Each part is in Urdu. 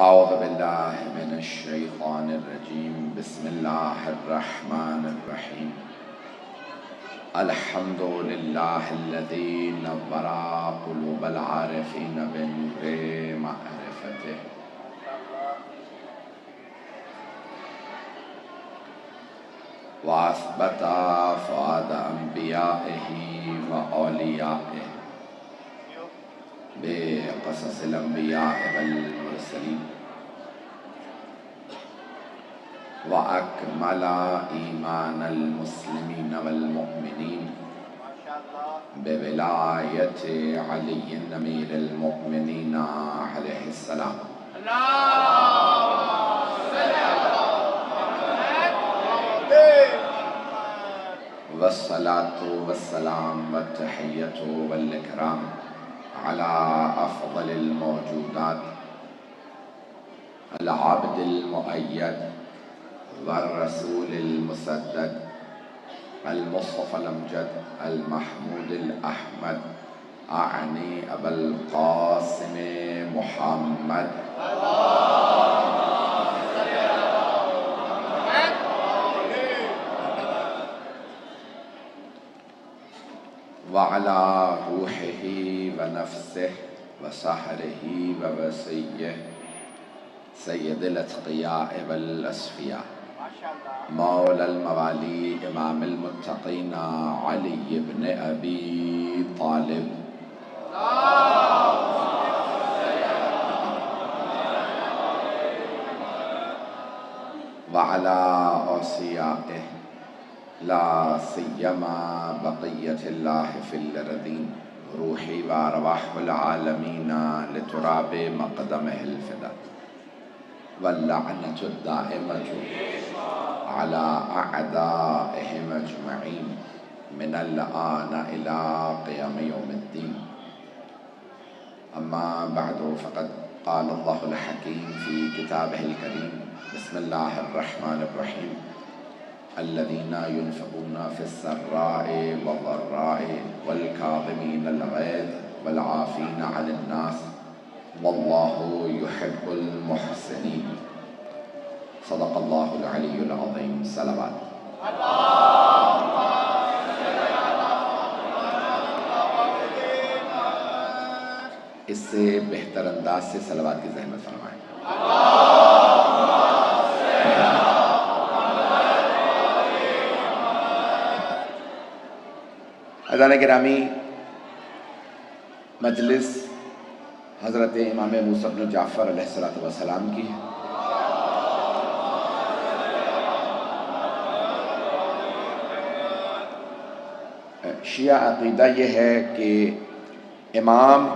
اعوذ باللہ من الشیطان الرجیم بسم اللہ الرحمن الرحیم الحمد للہ الذی نور قلوب العارفین بنور معرفتہ واثبت فؤاد انبیائہ واولیائہ بقصص الانبیاء والمرسلین واکمل ایمان المسلمین والمؤمنین بولایت علی امیر المؤمنین علیہ السلام والصلاة والسلام والتحیۃ والاکرام على افضل الموجودات العبد المؤید والرسول المسدد المصطفى الامجد المحمود الاحمد اعنی ابا القاسم محمد وعلى روحه ونفسه وسحره ووسيه سيد الاتقياء والأصفياء مولى الموالي امام المتقين علي بن ابي طالب وعلى اوصيائه لا سیما بقیت اللہ فی الارضین روحی و ارواح العالمین لتراب مقدمہ الفدا واللعنۃ الدائمۃ علی اعدائہم اجمعین من الآن الی قیام یوم الدین اما بعد فقد قال اللہ الحکیم فی کتابہ الکریم بسم اللہ الرحمن الرحیم الذين ينفقون في السراء والضراء والكاظمين الغيظ والعافين عن الناس والله يحب المحسنين صدق الله العلي العظيم صلوات اس سے بہتر انداز سے صلوات کی زحمت فرمائیں عزیزان گرامی، مجلس حضرت امام موسیٰ بن جعفر علیہ السلام کی ہے۔ شیعہ عقیدہ یہ ہے کہ امام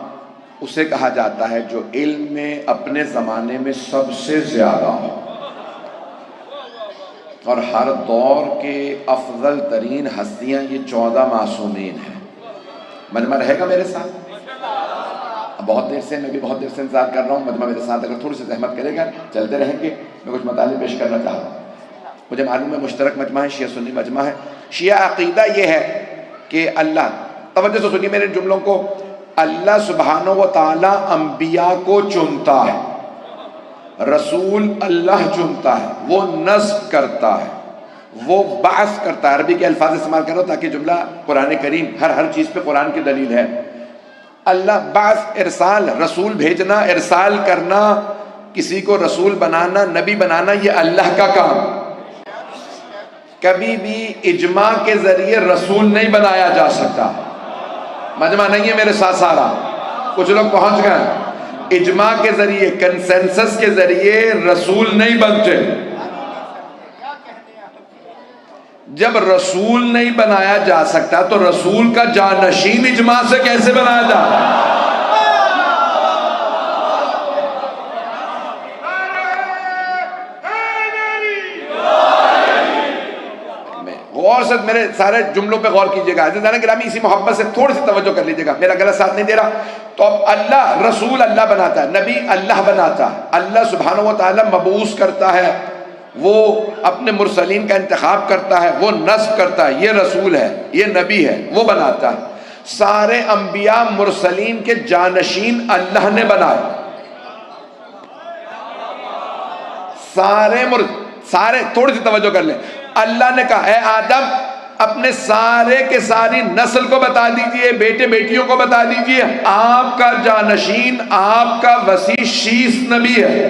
اسے کہا جاتا ہے جو علم میں اپنے زمانے میں سب سے زیادہ ہو اور ہر دور کے افضل ترین ہستیاں یہ 14 معصومین ہیں۔ مجمع رہے گا میرے ساتھ؟ بہت دیر سے میں بھی بہت دیر سے انتظار کر رہا ہوں، مجمع میرے ساتھ اگر تھوڑی سی زحمت کرے گا چلتے رہیں گے۔ میں کچھ مطالب پیش کرنا چاہ رہا ہوں۔ مجھے معلوم ہے مشترک مجمع ہے، شیعہ سنی مجمع ہے۔ شیعہ عقیدہ یہ ہے کہ اللہ، توجہ سے سنیے میرے جملوں کو، اللہ سبحانہ و تعالی انبیاء کو چنتا ہے، رسول اللہ چنتا ہے، وہ نصب کرتا ہے، وہ بعث کرتا ہے۔ عربی کے الفاظ استعمال کر رہا ہوں تاکہ جملہ قرآن کریم ہر چیز پہ قرآن کی دلیل ہے۔ اللہ بعث، ارسال، رسول بھیجنا، ارسال کرنا، کسی کو رسول بنانا، نبی بنانا، یہ اللہ کا کام۔ کبھی بھی اجماع کے ذریعے رسول نہیں بنایا جا سکتا۔ مجمع نہیں ہے میرے ساتھ سارا، کچھ لوگ پہنچ گئے۔ اجماع کے ذریعے، کنسنسس کے ذریعے رسول نہیں بنتے۔ جب رسول نہیں بنایا جا سکتا تو رسول کا جانشین اجماع سے کیسے بنایا جائے؟ غور سے میرے سارے جملوں پہ غور کیجئے گا۔ عزیزان گرامی، اسی محبت سے تھوڑی سی توجہ کر لیجئے گا، میرا غلط ساتھ نہیں دے رہا۔ تو اب اللہ، رسول اللہ بناتا ہے، نبی اللہ بناتا ہے، اللہ سبحانہ و تعالی مبعوث کرتا ہے، وہ اپنے مرسلین کا انتخاب کرتا ہے، وہ نصب کرتا ہے، یہ رسول ہے، یہ نبی ہے، وہ بناتا ہے۔ سارے انبیاء مرسلین کے جانشین اللہ نے بنائے۔ سارے تھوڑی سی توجہ کر لیں. اللہ نے کہا اے آدم اپنے سارے کے ساری نسل کو بتا دیجئے، بیٹے بیٹیوں کو بتا دیجئے آپ کا جانشین، آپ کا وسیع شیس نبی ہے.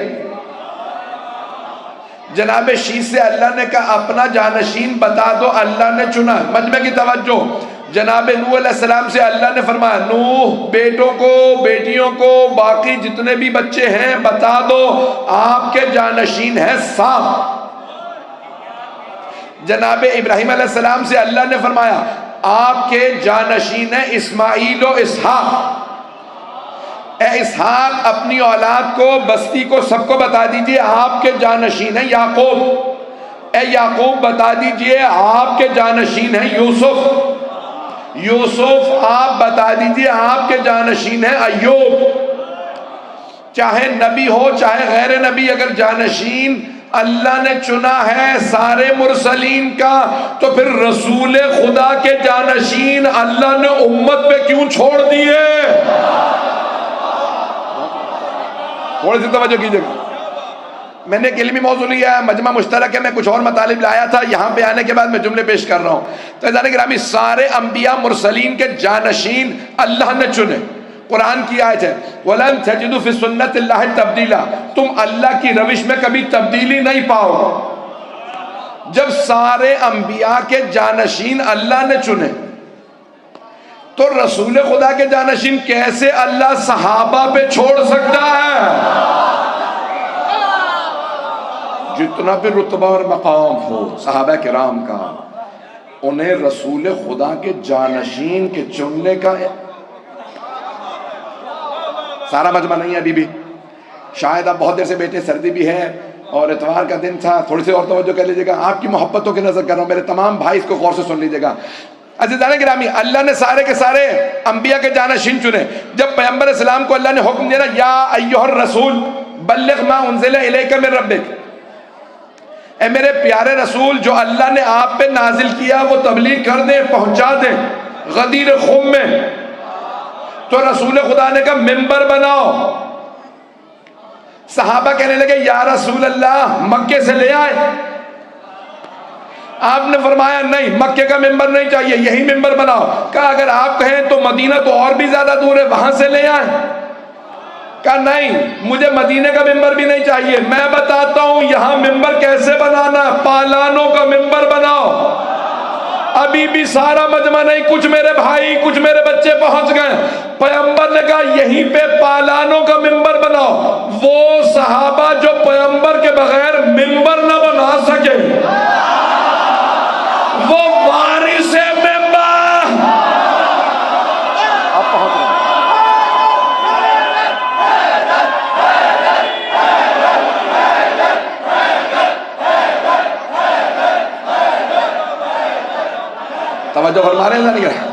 جناب شیس سے اللہ نے کہا اپنا جانشین بتا دو، اللہ نے چنا. مجمع کی توجہ، جناب نوح علیہ السلام سے اللہ نے فرمایا نوح بیٹوں کو بیٹیوں کو باقی جتنے بھی بچے ہیں بتا دو آپ کے جانشین ہے سام. جناب ابراہیم علیہ السلام سے اللہ نے فرمایا آپ کے جانشین ہیں اسماعیل و اسحاق. اے اسحاق اپنی اولاد کو بستی کو سب کو بتا دیجئے آپ کے جانشین ہیں یعقوب. اے یعقوب بتا دیجئے آپ کے جانشین ہیں یوسف. یوسف آپ بتا دیجئے آپ کے جانشین ہیں ایوب. چاہے نبی ہو چاہے غیر نبی، اگر جانشین اللہ نے چنا ہے سارے مرسلین کا تو پھر رسول خدا کے جانشین اللہ نے امت پہ کیوں چھوڑ دیے؟ تھوڑی سی توجہ کیجئے گا. میں نے ایک علمی موضوع لیا ہے، مجمع مشترک ہے، میں کچھ اور مطالب لایا تھا، یہاں پہ آنے کے بعد میں جملے پیش کر رہا ہوں. تو عزیزان گرامی سارے انبیاء مرسلین کے جانشین اللہ نے چنے. قرآن کی آیت ہے وَلَن تَجِدُوا فِي سُنَّةِ اللَّهِ تَبْدِيلًا، تم اللہ کی روش میں کبھی تبدیلی نہیں پاؤ. جب سارے انبیاء کے جانشین اللہ نے چنے تو رسول خدا کے جانشین کیسے اللہ صحابہ پہ چھوڑ سکتا ہے؟ جتنا بھی رتبہ اور مقام ہو صحابہ کرام کا، انہیں رسول خدا کے جانشین کے چننے کا سارا مجمع نہیں ہے ابھی بھی. شاید آپ بہت دیر سے بیٹھے، سردی بھی ہے اور اتوار کا دن تھا، تھوڑی سی اور توجہ کر لیجیے گا. آپ کی محبتوں کی نظر کر رہا ہوں، میرے تمام بھائی اس کو غور سے سن لیجیے گا. عزیزان گرامی اللہ نے سارے کے سارے انبیاء کے جانشین چنے. جب پیغمبر السلام کو اللہ نے حکم دیا یا ایھا الرسول بلغ ما انزل الیک من ربک، اے میرے پیارے رسول جو اللہ نے آپ پہ نازل کیا وہ تبلیغ کر دیں، پہنچا دیں غدیر خم میں. تو رسول خدا نے کہا ممبر بناؤ. صحابہ کہنے لگے یا رسول اللہ مکے سے لے آئے. آپ نے فرمایا نہیں، مکے کا ممبر نہیں چاہیے، یہی ممبر بناؤ. کہا اگر آپ کہیں تو مدینہ تو اور بھی زیادہ دور ہے، وہاں سے لے آئیں. کہا نہیں مجھے مدینہ کا ممبر بھی نہیں چاہیے، میں بتاتا ہوں یہاں ممبر کیسے بنانا ہے، پالانوں کا ممبر بناؤ. ابھی بھی سارا مجمع نہیں، کچھ میرے بھائی کچھ میرے بچے پہنچ گئے. پیغمبر نے کہا یہیں پہ پالانوں کا ممبر بناؤ. وہ صحابہ جو پیغمبر کے بغیر ممبر نہ بنا سکے، وہ وارث ممبر. آپ پہنچ رہے ہیں. توجہ فرما رہے ہیں نہیں رہے.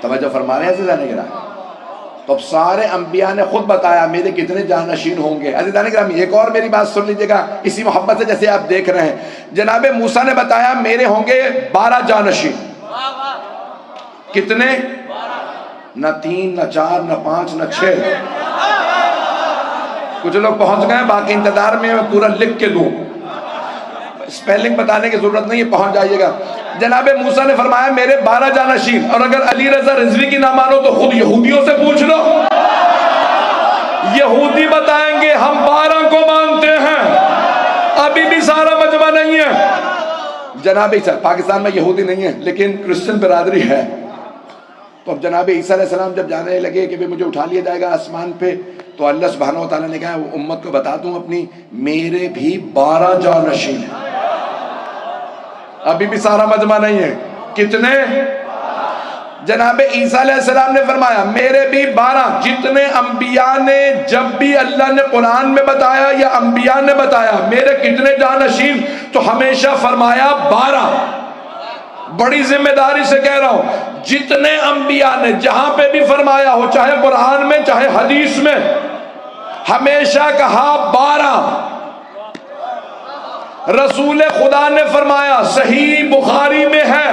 توجہ فرما رہے ہیں عزیزان گرامی. تو اب سارے انبیاء نے خود بتایا میرے کتنے جانشین ہوں گے. عزیزان گرامی ایک اور میری بات سن لیجیے گا اسی محبت سے جیسے آپ دیکھ رہے ہیں. جناب موسیٰ نے بتایا میرے ہوں گے 12 جانشین. کتنے؟ نہ 3 نہ 4 نہ 5 نہ 6. کچھ لوگ پہنچ گئے، باقی انتظار میں پورا لکھ کے دوں، اسپیلنگ بتانے کی ضرورت نہیں ہے، پہنچ جائیے گا. جناب موسیٰ نے فرمایا میرے 12 جانشین، اور اگر علی رضا رضوی کی نہ مانو تو خود یہودیوں سے پوچھ لو. یہودی بتائیں گے ہم 12 کو مانتے ہیں. ابھی بھی سارا مجمع نہیں ہے. جناب عیسیٰ پاکستان میں یہودی نہیں ہے لیکن کرسچن برادری ہے. تو اب جناب عیسیٰ علیہ السلام جب جانے لگے کہ مجھے اٹھا لیا جائے گا آسمان پہ، تو اللہ سبحانہ و تعالیٰ نے کہا امت کو بتا دوں اپنی میرے بھی 12 جانشین ہیں. ابھی بھی سارا مجمع نہیں ہے. کتنے؟ جناب عیسیٰ علیہ السلام نے فرمایا میرے بھی 12. جتنے انبیاء نے جب بھی اللہ نے قرآن میں بتایا یا انبیاء نے بتایا میرے کتنے جانشین، تو ہمیشہ فرمایا 12. بڑی ذمہ داری سے کہہ رہا ہوں، جتنے انبیاء نے جہاں پہ بھی فرمایا ہو، چاہے قرآن میں چاہے حدیث میں، ہمیشہ کہا 12۔ رسول خدا نے فرمایا، صحیح بخاری میں ہے،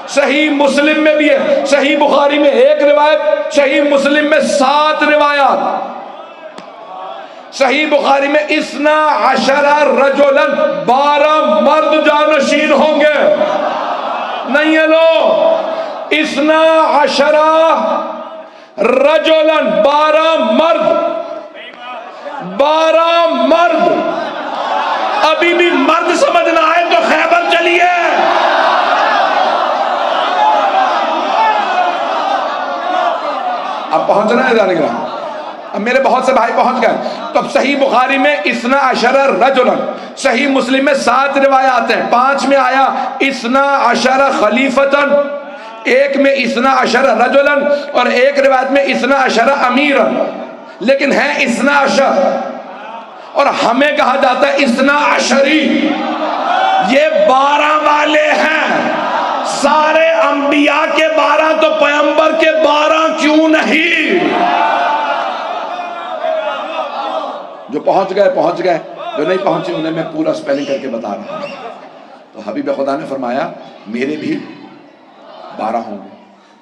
صحیح مسلم میں بھی ہے، صحیح بخاری میں 1 روایت، صحیح مسلم میں 7 روایات، صحیح بخاری میں 12 رجلا، 12 مرد جانشین ہوں گے، نہیں ہے لو، 12 رجلا، 12 مرد، 12 مرد، ابھی بھی مرد سمجھنا ہے تو خیبر چلیے۔ اب پہنچنا ہے جانے گا، اب میرے بہت سے بھائی پہنچ گئے۔ تو اب صحیح بخاری میں 12 رجلا، صحیح مسلم میں 7 روایات ہیں، 5 میں آیا 12 خلیفتاً، 1 میں 12 رجلا، اور 1 روایت میں 12 امیرا، لیکن ہے 12، اور ہمیں کہا جاتا ہے 12، یہ 12 والے ہیں۔ سارے انبیاء کے 12 تو پیغمبر کے 12 کیوں نہیں؟ جو پہنچ گئے، جو نہیں پہنچے انہیں میں پورا سپیلنگ کر کے بتا رہا ہوں۔ تو حبیب خدا نے فرمایا میرے بھی 12 ہوں گے۔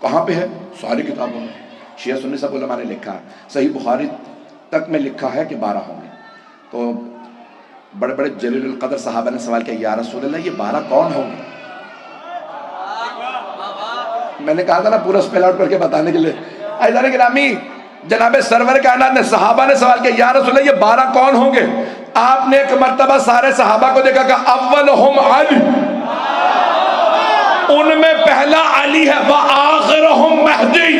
کہاں پہ ہے؟ ساری کتابوں میں، شیعہ سنی سب علماء نے لکھا ہے، صحیح بخاری تک میں لکھا ہے کہ 12 ہوں گے۔ تو بڑے بڑے جلیل القدر صحابہ نے سوال کیا، یا رسول اللہ یہ 12 کون ہوں گے؟ میں نے کہا تھا نا پورا سپیل آؤٹ کر کے بتانے کے لیے۔ عزیزان گرامی، جناب سرور کائنات نے، صحابہ نے سوال کیا، یا رسول اللہ یہ 12 کون ہوں گے؟ آپ نے ایک مرتبہ سارے صحابہ کو دیکھا کہ اولہم علی، ان میں پہلا علی ہے، وآخرہم مہدی،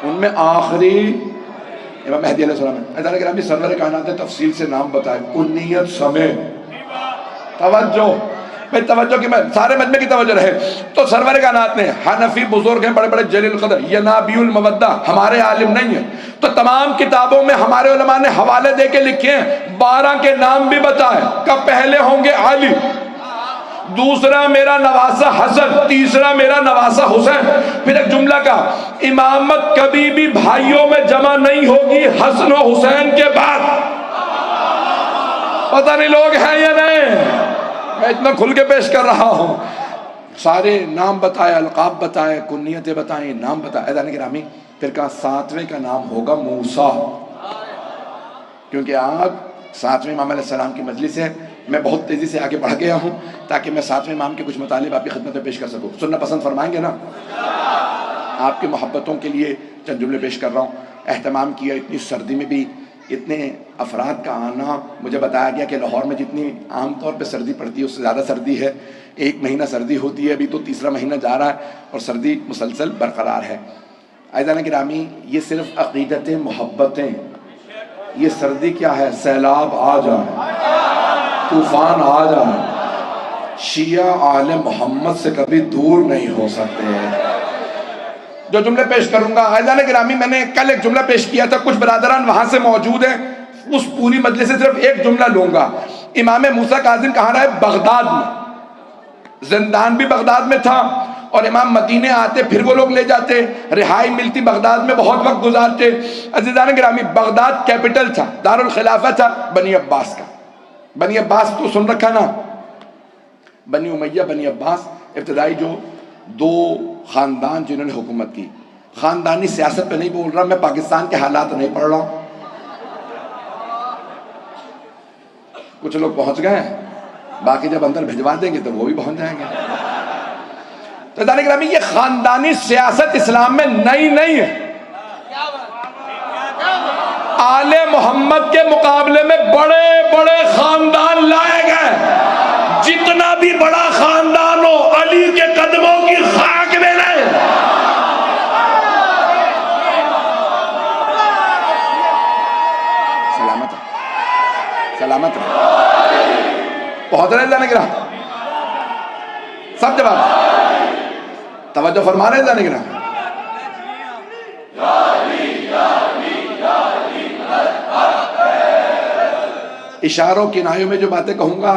ان میں آخری امام مہدی علیہ السلام ہے۔ عزیزان گرامی، سرور کائنات نے تفصیل سے نام بتائے، کنیت سمیت، توجہ بھائی توجہ کی، میں سارے مجمع کی توجہ رہے۔ تو سرور کائنات نے، حنفی بزرگ ہیں بڑے بڑے جلیل القدر، ینابی المودہ، ہمارے عالم نہیں ہیں، تو تمام کتابوں میں ہمارے علماء نے حوالے دے کے لکھے ہیں، 12 کے نام بھی بتائے کہ پہلے ہوں گے علی، دوسرا میرا نواسہ حسن، تیسرا میرا نواسہ حسین۔ پھر ایک جملہ کا، امامت کبھی بھی بھائیوں میں جمع نہیں ہوگی حسن و حسین کے بعد۔ پتہ نہیں لوگ ہیں یا نہیں، میں اتنا کھل کے پیش کر رہا ہوں۔ سارے نام بتائے، القاب بتائے، کنیتیں بتائیں، نام بتائے۔ عزیزان گرامی، پھر کہا 7ویں کا نام ہوگا موسیٰ، کیونکہ آج 7ویں امام علیہ السلام کی مجلس ہے۔ میں بہت تیزی سے آگے بڑھ گیا ہوں تاکہ میں 7ویں امام کے کچھ مطالب آپ کی خدمت میں پیش کر سکوں۔ سننا پسند فرمائیں گے نا؟ آپ کی محبتوں کے لیے چند جملے پیش کر رہا ہوں۔ اہتمام کیا، اتنی سردی میں بھی اتنے افراد کا آنا، مجھے بتایا گیا کہ لاہور میں جتنی عام طور پہ سردی پڑتی ہے اس سے زیادہ سردی ہے، 1 مہینہ سردی ہوتی ہے، ابھی تو 3را مہینہ جا رہا ہے اور سردی مسلسل برقرار ہے۔ عزیزان گرامی، یہ صرف عقیدتیں، محبتیں، یہ سردی کیا ہے؟ سیلاب آ جائے، طوفان آ جائے، شیعہ آل محمد سے کبھی دور نہیں ہو سکتے۔ جو جملے پیش کروں گا، عزیزان گرامی، میں نے کل ایک جملہ پیش کیا تھا، کچھ برادران وہاں سے موجود ہیں، اس پوری مجلس سے صرف ایک جملہ لوں گا۔ امام موسیٰ کاظم کہاں رہے؟ بغداد میں، زندان بھی بغداد میں تھا، اور امام مدینے آتے پھر وہ لوگ لے جاتے، رہائی ملتی، بغداد میں بہت وقت گزارتے۔ عزیزان گرامی، بغداد کیپٹل تھا، دارالخلافہ تھا بنی عباس کا۔ بنی عباس تو سن رکھا نا، بنی امیہ، بنی عباس، ابتدائی جو 2 خاندان جنہوں نے حکومت کی۔ خاندانی سیاست پہ نہیں بول رہا میں، پاکستان کے حالات نہیں پڑھ رہا ہوں۔ کچھ لوگ پہنچ گئے ہیں، باقی جب اندر بھجوا دیں گے تو وہ بھی پہنچ جائیں گے۔ تو عزیزان گرامی، یہ خاندانی سیاست اسلام میں نئی نہیں ہے۔ آل محمد کے مقابلے میں بڑے بڑے خاندان لائے گئے، جتنا بھی بڑا خاندان ہو علی کے قدموں کی خاک میں نہیں۔ سلامت سلامت پہنچ رہے جانے گرا، سب جواب توجہ فرما رہے جانے گرا۔ اشاروں کنایوں میں جو باتیں کہوں گا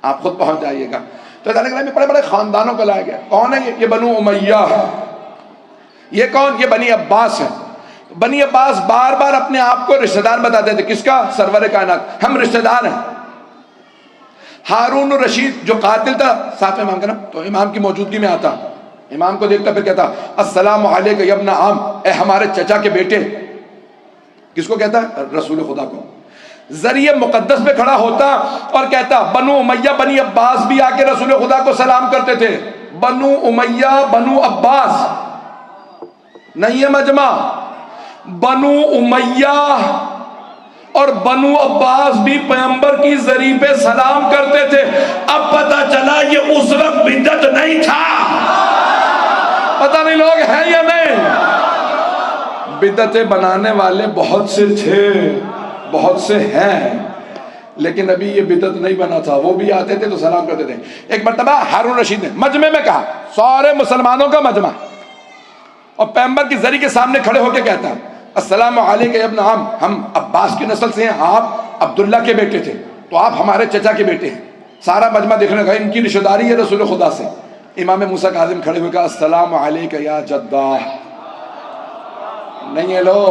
آپ خود پہنچ جائیے گا. تو اللہ نے بڑے بڑے خاندانوں کو لایا گیا. کون ہے یہ بنو امیہ. یہ کون؟ یہ بنی عباس ہے. بنی عباس بار بار اپنے آپ کو رشتہ دار بتاتے تھے. کس کا؟ سرور کائنات. ہم رشتہ دار ہیں. ہارون الرشید جو قاتل تھا ساتھ امام کا نا، تو امام کی موجودگی میں آتا، امام کو دیکھتا، پھر کہتا السلام علیکم یا ابن عم، اے ہمارے چچا کے بیٹے. کس کو کہتا ہے؟ رسول خدا کو. ذریعہ مقدس پہ کھڑا ہوتا اور کہتا بنو امیہ بنی عباس بھی آ کے رسول خدا کو سلام کرتے تھے. بنو امیہ بنو عباس نہیں ہے مجمع، بنو امیہ اور بنو عباس بھی پیغمبر کی ذریعہ پہ سلام کرتے تھے. اب پتہ چلا یہ اس وقت بدعت نہیں تھا. پتہ نہیں لوگ ہیں یا نہیں. بدعتیں بنانے والے بہت سے تھے، بہت سے ہیں، لیکن ابھی یہ بدعت نہیں بنا تھا. وہ بھی آتے تھے تو سلام کرتے تھے. ایک مرتبہ ہارون رشید نے مجمع میں کہا، سارے مسلمانوں کا مجمع، اور پیغمبر کی ذریعہ کے سامنے کھڑے ہو کے کہتا السلام علیکم یا ابن عم، ہم عباس کی نسل سے ہیں، آپ عبداللہ کے بیٹے تھے تو آپ ہمارے چچا کے بیٹے ہیں. سارا مجمع دیکھنے لگا ان کی رشتہ داری ہے رسول خدا سے. امام موسیٰ کاظم کھڑے ہوئے کہا السلام علیکم یا جدہ. نہیں ہے لو،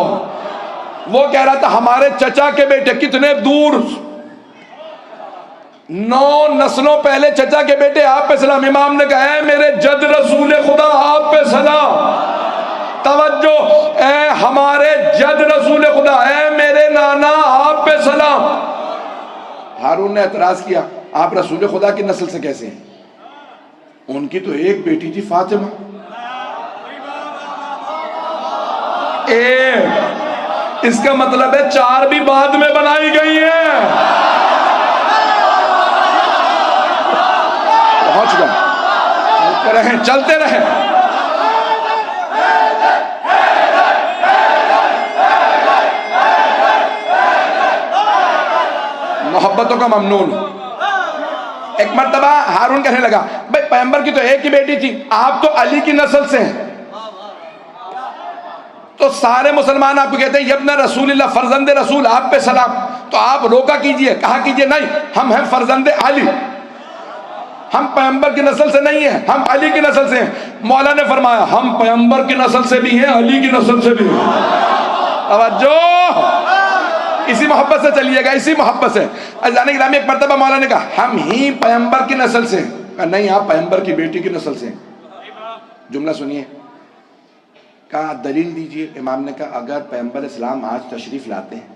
وہ کہہ رہا تھا ہمارے چچا کے بیٹے. کتنے دور، 9 نسلوں پہلے چچا کے بیٹے آپ پہ سلام. امام نے کہا اے میرے جد رسول خدا آپ پہ سلام. توجہ، اے ہمارے جد رسول خدا، اے میرے نانا آپ پہ سلام. ہارون نے اعتراض کیا آپ رسول خدا کی نسل سے کیسے ہیں؟ ان کی تو ایک بیٹی تھی فاطمہ. اس کا مطلب ہے 4 بھی بعد میں بنائی گئی ہیں. پہنچ گئے. چلتے رہیں چلتے رہیں. محبتوں کا ممنون. ایک مرتبہ ہارون کہنے لگا بھئی پیغمبر کی تو ایک ہی بیٹی تھی، آپ تو علی کی نسل سے ہیں. تو سارے مسلمان آپ کو کہتے ہیں یبن رسول اللہ، فرزند رسول آپ پہ سلام. تو آپ روکا کیجئے، کہا کیجئے نہیں، ہم ہیں فرزند علی، ہم پیغمبر کی نسل سے نہیں ہیں، ہم علی کی نسل سے ہیں. مولا نے فرمایا ہم پیغمبر کی نسل سے بھی ہیں، علی کی نسل سے بھی ہیں. توجہ، اسی محبت سے چلیے گا، اسی محبت سے. عزیزان گرامی، ایک مرتبہ مولا نے کہا ہم ہی پیغمبر کی نسل سے ہیں. کہا نہیں، آپ پیغمبر کی بیٹی کی نسل سے ہیں. جملہ سنیے. کہا دلیل دیجئے. امام نے کہا اگر پیغمبر اسلام آج تشریف لاتے ہیں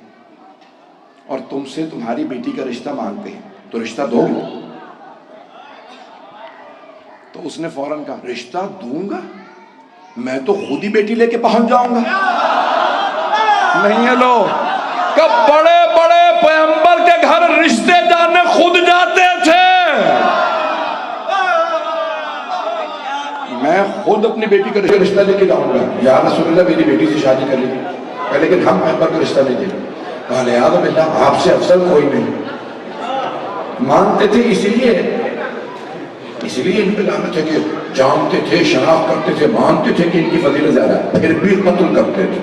اور تم سے تمہاری بیٹی کا رشتہ مانگتے ہیں تو رشتہ دو گے؟ تو اس نے فوراً کہا رشتہ دوں گا؟ میں تو خود ہی بیٹی لے کے پہنچ جاؤں گا. نہیں ہے لو، کہ بڑے بڑے پیغمبر کے گھر رشتے جانے خود جاتے تھے. میں خود اپنی بیٹی کا رشتہ لے کے جاؤں گا. یا رسول اللہ میری بیٹی سے شادی کر لیجیے، لیکن ہم پیغمبر کا رشتہ نہیں دیں گے. کہا لہٰذا باللہ آپ سے افضل کوئی نہیں. مانتے تھے اسی لیے ان پہ لعنت ہے کہ جانتے تھے، شناخت کرتے تھے، مانتے تھے کہ ان کی فضیلت زیادہ ہے، پھر بھی قتل کرتے تھے،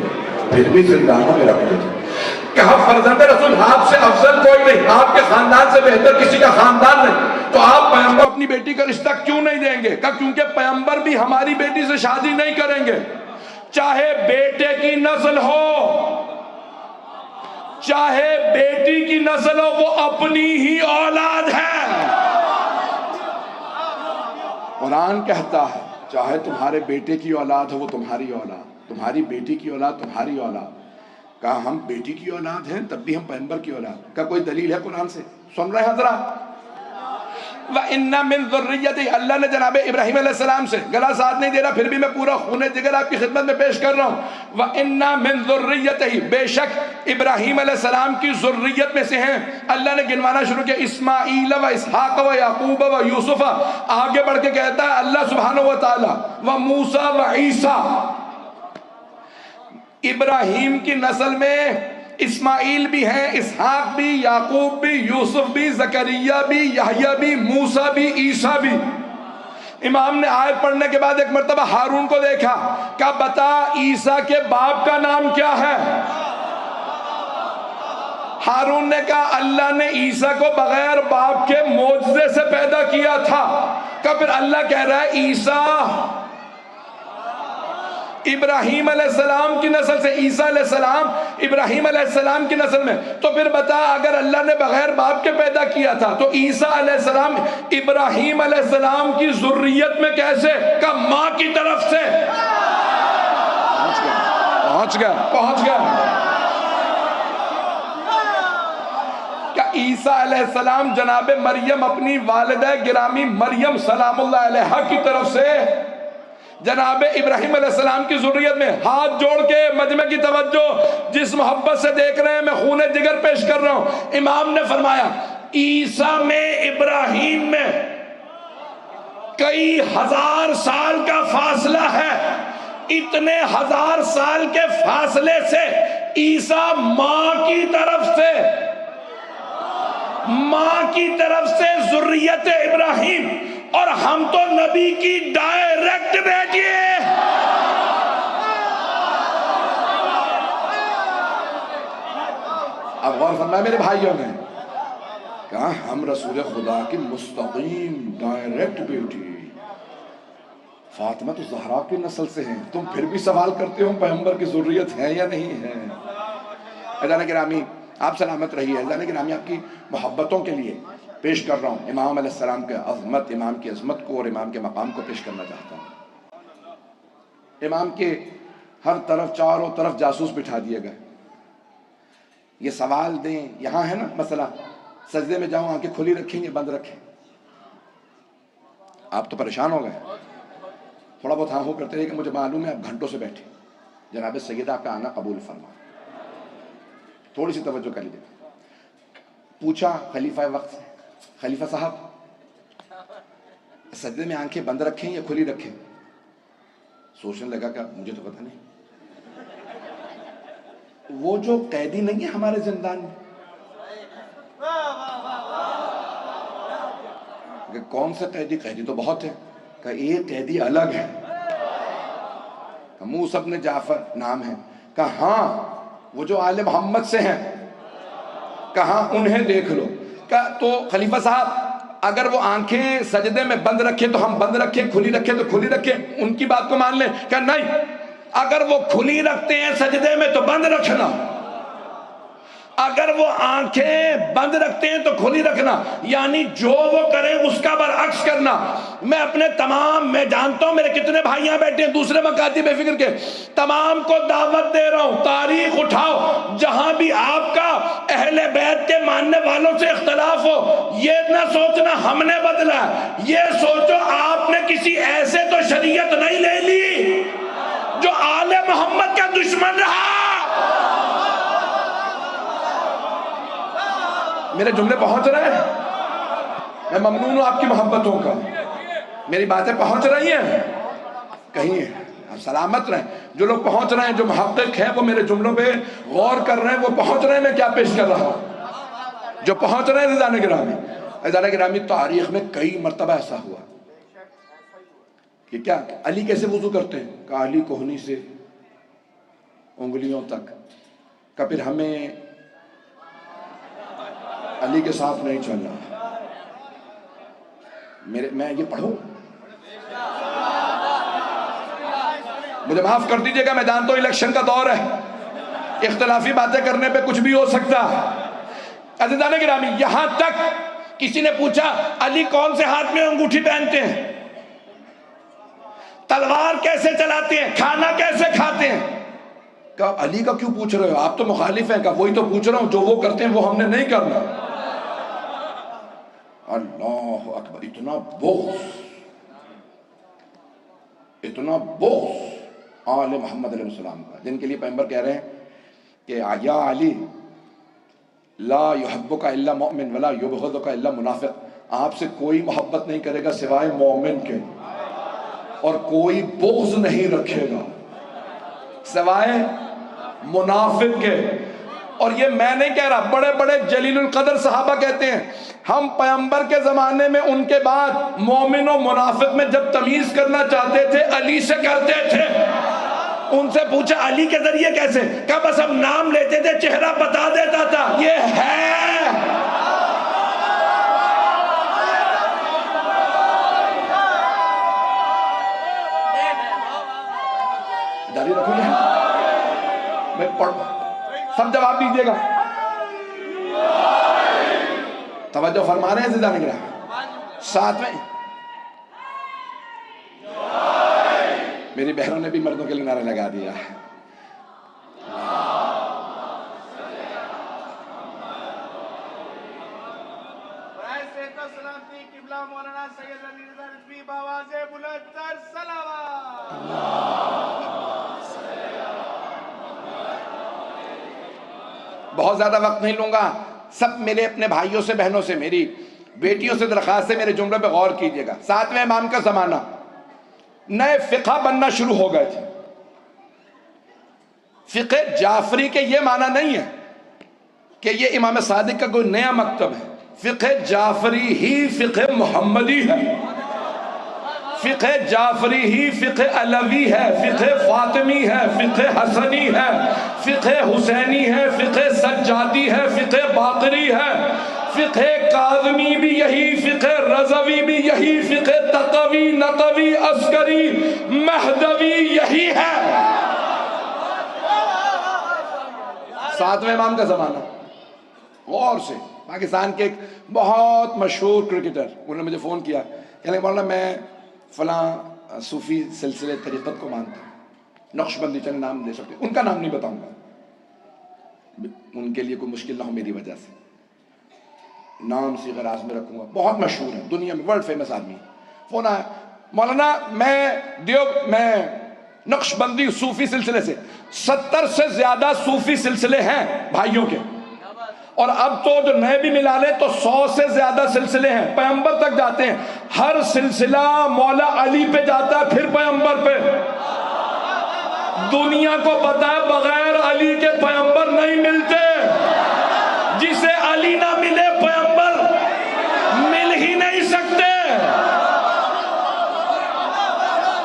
پھر بھی زندانوں میں رکھتے تھے. کہا فرزند رسول آپ سے افضل کوئی نہیں، آپ کے خاندان سے بہتر کسی کا خاندان نہیں، تو آپ پیغمبر اپنی بیٹی کا رشتہ کیوں نہیں دیں گے؟ کہا کیونکہ پیغمبر بھی ہماری بیٹی سے شادی نہیں کریں گے. چاہے بیٹے کی نسل ہو، چاہے بیٹی کی نسل ہو، وہ اپنی ہی اولاد ہے. قرآن کہتا ہے چاہے تمہارے بیٹے کی اولاد ہو وہ تمہاری اولاد، تمہاری بیٹی کی اولاد تمہاری اولاد. کہا ہم بیٹی کی اولاد ہیں تب بھی ہم پیغمبر کی اولاد. کا کوئی دلیل ہے قرآن سے؟ سن رہے ہیں حضرات؟ وَإِنَّ مِن ذُرِّيَّتِهِ، اللہ نے جناب ابراہیم علیہ السلام سے، گلا ساتھ نہیں دے رہا پھر بھی میں پورا خون جگر آپ کی خدمت میں پیش کر رہا ہوں. وَإِنَّ مِن ذُرِّيَّتِهِ، بے شک ابراہیم علیہ السلام کی ذریت میں سے ہیں. اللہ نے گنوانا شروع کیا، اسماعیل و اسحاق و یعقوب و یوسف. آگے بڑھ کے کہتا ہے اللہ سبحانہ و تعالی و موسیٰ و عیسیٰ. ابراہیم کی نسل میں اسماعیل بھی ہیں، اسحاق بھی، یعقوب بھی، یوسف بھی، زکریا بھی، یحییٰ بھی، موسیٰ بھی، عیسیٰ بھی. امام نے آیت پڑھنے کے بعد ایک مرتبہ ہارون کو دیکھا، کہا بتا عیسیٰ کے باپ کا نام کیا ہے؟ ہارون نے کہا اللہ نے عیسیٰ کو بغیر باپ کے معجزے سے پیدا کیا تھا. کہ پھر اللہ کہہ رہا ہے عیسیٰ ابراہیم علیہ السلام کی نسل سے، عیسیٰ علیہ السلام ابراہیم علیہ السلام کی نسل میں. تو پھر بتا اگر اللہ نے بغیر باپ کے پیدا کیا تھا تو عیسیٰ علیہ السلام ابراہیم علیہ السلام کی ذریت میں کیسے؟ کہ ماں کی طرف سے. پہنچ گیا. کہ عیسیٰ علیہ السلام جناب مریم اپنی والدہ گرامی مریم سلام اللہ علیہا کی طرف سے جناب ابراہیم علیہ السلام کی ذریت میں. ہاتھ جوڑ کے مجمع کی توجہ، جس محبت سے دیکھ رہے ہیں میں خون جگر پیش کر رہا ہوں. امام نے فرمایا عیسیٰ میں ابراہیم میں کئی ہزار سال کا فاصلہ ہے. اتنے ہزار سال کے فاصلے سے عیسیٰ ماں کی طرف سے ذریت ابراہیم، اور ہم تو نبی کی ڈائریکٹ بیٹی ہیں. اب غور فرمائے میرے بھائیوں نے کہا ہم رسول خدا کی مستقیم ڈائریکٹ بیٹی فاطمہ تو زہرا کی نسل سے ہیں. تم پھر بھی سوال کرتے ہو پیغمبر کی ذریت ہے یا نہیں ہے؟ اذان گرامی آپ سلامت رہیے. اذان گرامی آپ کی محبتوں کے لیے پیش کر رہا ہوں امام علیہ السلام کے عظمت، امام کی عظمت کو اور امام کے مقام کو پیش کرنا چاہتا ہوں. امام کے ہر طرف چاروں طرف جاسوس بٹھا دیے گئے. یہ سوال دیں، یہاں ہے نا مسئلہ سجدے میں جاؤں آنکھیں کھلی رکھیں یا بند رکھیں؟ آپ تو پریشان ہو گئے. تھوڑا بہت ہاں ہو کرتے رہے کہ مجھے معلوم ہے آپ گھنٹوں سے بیٹھے. جناب سیدہ کا آنا قبول فرما. تھوڑی سی توجہ کر لیجیے. پوچھا خلیفہ وقت سے، خلیفہ صاحب سجدے میں آنکھیں بند رکھیں یا کھلی رکھیں؟ سوچنے لگا کہ مجھے تو پتہ نہیں. وہ جو قیدی نہیں ہے ہمارے زندان میں، کہ کون سے قیدی؟ قیدی تو بہت ہے. کہ ایک قیدی الگ ہے. موسیٰ بن جعفر نام ہے. کہ ہاں وہ جو آل محمد سے ہیں، کہاں انہیں دیکھ لو. تو خلیفہ صاحب اگر وہ آنکھیں سجدے میں بند رکھیں تو ہم بند رکھیں، کھلی رکھیں تو کھلی رکھیں، ان کی بات کو مان لیں؟ کہ نہیں، اگر وہ کھلی رکھتے ہیں سجدے میں تو بند رکھنا، اگر وہ آنکھیں بند رکھتے ہیں تو کھلی رکھنا. یعنی جو وہ کریں اس کا برعکس کرنا. میں اپنے تمام، میں جانتا ہوں میرے کتنے بھائیاں بیٹھے ہیں دوسرے مکاتب بے فکر کے، تمام کو دعوت دے رہا ہوں تاریخ اٹھاؤ جہاں بھی آپ کا اہل بیت کے ماننے والوں سے اختلاف ہو. یہ نہ سوچنا ہم نے بدلا، یہ سوچو آپ نے کسی ایسے تو شریعت نہیں لے لی جو آل محمد کا دشمن رہا. میرے جملے پہنچ رہے ہیں؟ میں ممنون ہوں آپ کی محبتوں کا. میری باتیں پہنچ رہی ہیں؟ کہیں آپ سلامت رہیں. جو لوگ پہنچ رہے ہیں، جو محقق ہیں، وہ میرے جملوں پہ غور کر رہے ہیں، وہ پہنچ رہے ہیں میں کیا پیش کر رہا ہوں. جو پہنچ رہے ہیں عزیزان گرامی، عزیزان گرامی تاریخ میں کئی مرتبہ ایسا ہوا کہ کیا علی کیسے وضو کرتے ہیں؟ کہ علی کوہنی سے انگلیوں تک. کہ پھر ہمیں علی کے ساتھ نہیں چلنا. میں یہ پڑھوں؟ مجھے معاف کر دیجئے گا، میں جانتا ہوں الیکشن کا دور ہے، اختلافی باتیں کرنے پہ کچھ بھی ہو سکتا. عزیزان گرامی یہاں تک کسی نے پوچھا علی کون سے ہاتھ میں انگوٹھی پہنتے ہیں، تلوار کیسے چلاتے ہیں، کھانا کیسے کھاتے ہیں؟ کہ علی کا کیوں پوچھ رہے ہو؟ آپ تو مخالف ہیں. کہ وہی تو پوچھ رہا ہوں، جو وہ کرتے ہیں وہ ہم نے نہیں کرنا. اللہ اکبر. اتنا بغض آل محمد علیہ السلام کا، جن کے لیے پیغمبر کہہ رہے ہیں کہ یا علی لا یحبک الا مؤمن ولا یبغضک الا منافق. آپ سے کوئی محبت نہیں کرے گا سوائے مومن کے، اور کوئی بغض نہیں رکھے گا سوائے منافق کے. اور یہ میں نہیں کہہ رہا، بڑے بڑے جلیل القدر صحابہ کہتے ہیں ہم پیغمبر کے زمانے میں ان کے بعد مومن و منافق میں جب تمیز کرنا چاہتے تھے علی سے کرتے تھے. ان سے پوچھا علی کے ذریعے کیسے؟ کہا بس ہم نام لیتے تھے چہرہ بتا دیتا تھا. یہ ہے جاری رکھوں گے میں پڑھ سب جواب دیجیے گا. توجہ فرما رہے ہیں زیادہ نگرہ. ساتھ میں میری بہنوں نے بھی مردوں کے لیے نعرہ لگا دیا. بہت زیادہ وقت نہیں لوں گا. سب میرے اپنے بھائیوں سے بہنوں سے میری بیٹیوں سے درخواست ہے میرے جملے پہ غور کیجئے گا. ساتویں امام کا زمانہ نئے فقہ بننا شروع ہو گئے تھے. فقہ جعفری کے یہ معنی نہیں ہے کہ یہ امام صادق کا کوئی نیا مکتب ہے. فقہ جعفری ہی فقہ محمدی ہے. فقہ جعفری ہی فقہ علوی ہے. فقہ فاطمی ہے. فقہ حسنی ہے. فقہ حسینی ہے. فقہ سجادی ہے. فقہ باقری ہے. فقہ کاظمی بھی یہی. فقہ رضوی بھی یہی. فقہ تقوی نقوی عسکری مہدوی یہی ہے. ساتویں امام کا زمانہ. غور سے پاکستان کے ایک بہت مشہور کرکٹر انہوں نے مجھے فون کیا کہنے لگے مولانا میں فلاں صوفی سلسلے طریقت کو مانتا ہوں. نقش بندی چلے نام دے سکتے. ان کا نام نہیں بتاؤں گا ان کے لیے کوئی مشکل نہ ہو میری وجہ سے. نام صیغہ راز میں رکھوں گا. بہت مشہور ہے دنیا میں ورلڈ فیمس آدمی. فون آیا مولانا میں نقش بندی صوفی سلسلے سے 70 سے زیادہ صوفی سلسلے ہیں بھائیوں کے. اور اب تو جو نئے بھی ملا لیں تو 100 سے زیادہ سلسلے ہیں. پیغمبر تک جاتے ہیں. ہر سلسلہ مولا علی پہ جاتا ہے پھر پیغمبر پہ. دنیا کو پتا ہے بغیر علی کے پیغمبر نہیں ملتے. جسے علی نہ ملے پیغمبر مل ہی نہیں سکتے.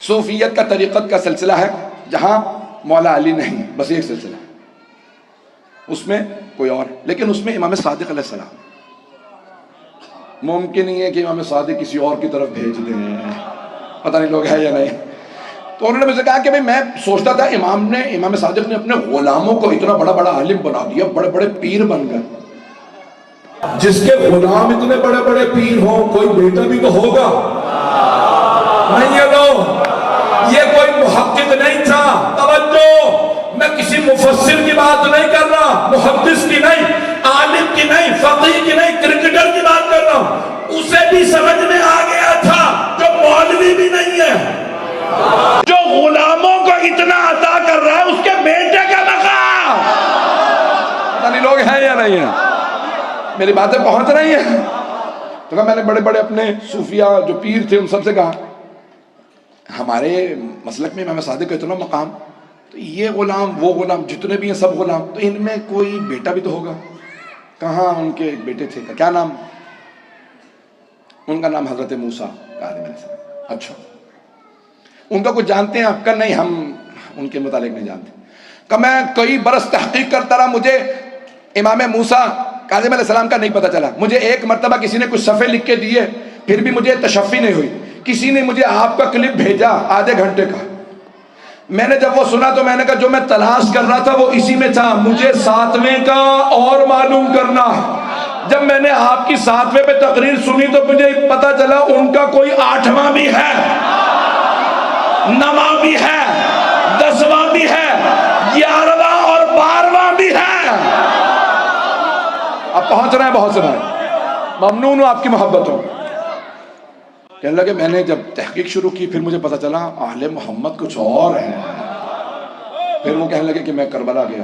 صوفیت کا طریقت کا سلسلہ ہے جہاں مولا علی نہیں بس ایک سلسلہ ہے. اس میں کوئی اور لیکن اس میں امام صادق علیہ السلام. ممکن نہیں ہے کہ امام صادق کسی اور کی طرف بھیج دیں. پتہ نہیں لوگ ہے یا نہیں. تو انہوں نے مجھ سے کہا کہ میں سوچتا تھا امام صادق نے اپنے غلاموں کو اتنا بڑا بڑا عالم بنا دیا. بڑے بڑے پیر بن گئے. جس کے غلام اتنے بڑے بڑے پیر ہوں کوئی بیٹا بھی تو ہوگا. نہیں ہے لو یہ کوئی محقق نہیں تھا. توجہ میں کسی مفسر کی بات نہیں کر رہا. محدث کی نہیں. عالم کی نہیں. فقیہ کی نہیں. کرکٹر کی بات کر رہا ہوں. اسے بھی سمجھ میں آ گیا تھا جو مولوی بھی نہیں ہے. جو غلاموں کو اتنا عطا کر رہا ہے اس کے بیٹے کا مقام. پتہ نہیں لوگ ہیں یا نہیں ہیں. میری باتیں پہنچ رہی ہیں. تو کہا میں نے بڑے بڑے اپنے صوفیہ جو پیر تھے ان سب سے کہا ہمارے مسلک میں امام صادق کا اتنا مقام تو یہ غلام وہ غلام جتنے بھی ہیں سب غلام تو ان میں کوئی بیٹا بھی تو ہوگا. کہاں ان کے ایک بیٹے تھے. کیا نام؟ ان کا نام حضرت موسیٰ کاظم علیہ السلام. اچھا ان کا کچھ جانتے ہیں آپ کا؟ نہیں ہم ان کے متعلق نہیں جانتے. کہ میں کئی برس تحقیق کرتا رہا مجھے امام موسیٰ کاظم علیہ السلام کا نہیں پتہ چلا. مجھے ایک مرتبہ کسی نے کچھ صفحے لکھ کے دیے پھر بھی مجھے تشفی نہیں ہوئی. کسی نے مجھے آپ کا کلپ بھیجا آدھے گھنٹے کا. میں نے جب وہ سنا تو میں نے کہا جو میں تلاش کر رہا تھا وہ اسی میں تھا. مجھے 7ویں کا اور معلوم کرنا. جب میں نے آپ کی 7ویں پہ تقریر سنی تو مجھے پتا چلا ان کا کوئی 8واں بھی ہے 9واں بھی ہے 10واں بھی ہے 11واں اور 12واں بھی ہے. اب پہنچ رہے ہیں بہت سے بھائی. ممنون ہوں آپ کی محبت ہو. کہنے لگے میں نے جب تحقیق شروع کی پھر مجھے پتا چلا اہل محمد کچھ اور ہے. پھر وہ کہنے لگے کہ میں کربلا گیا.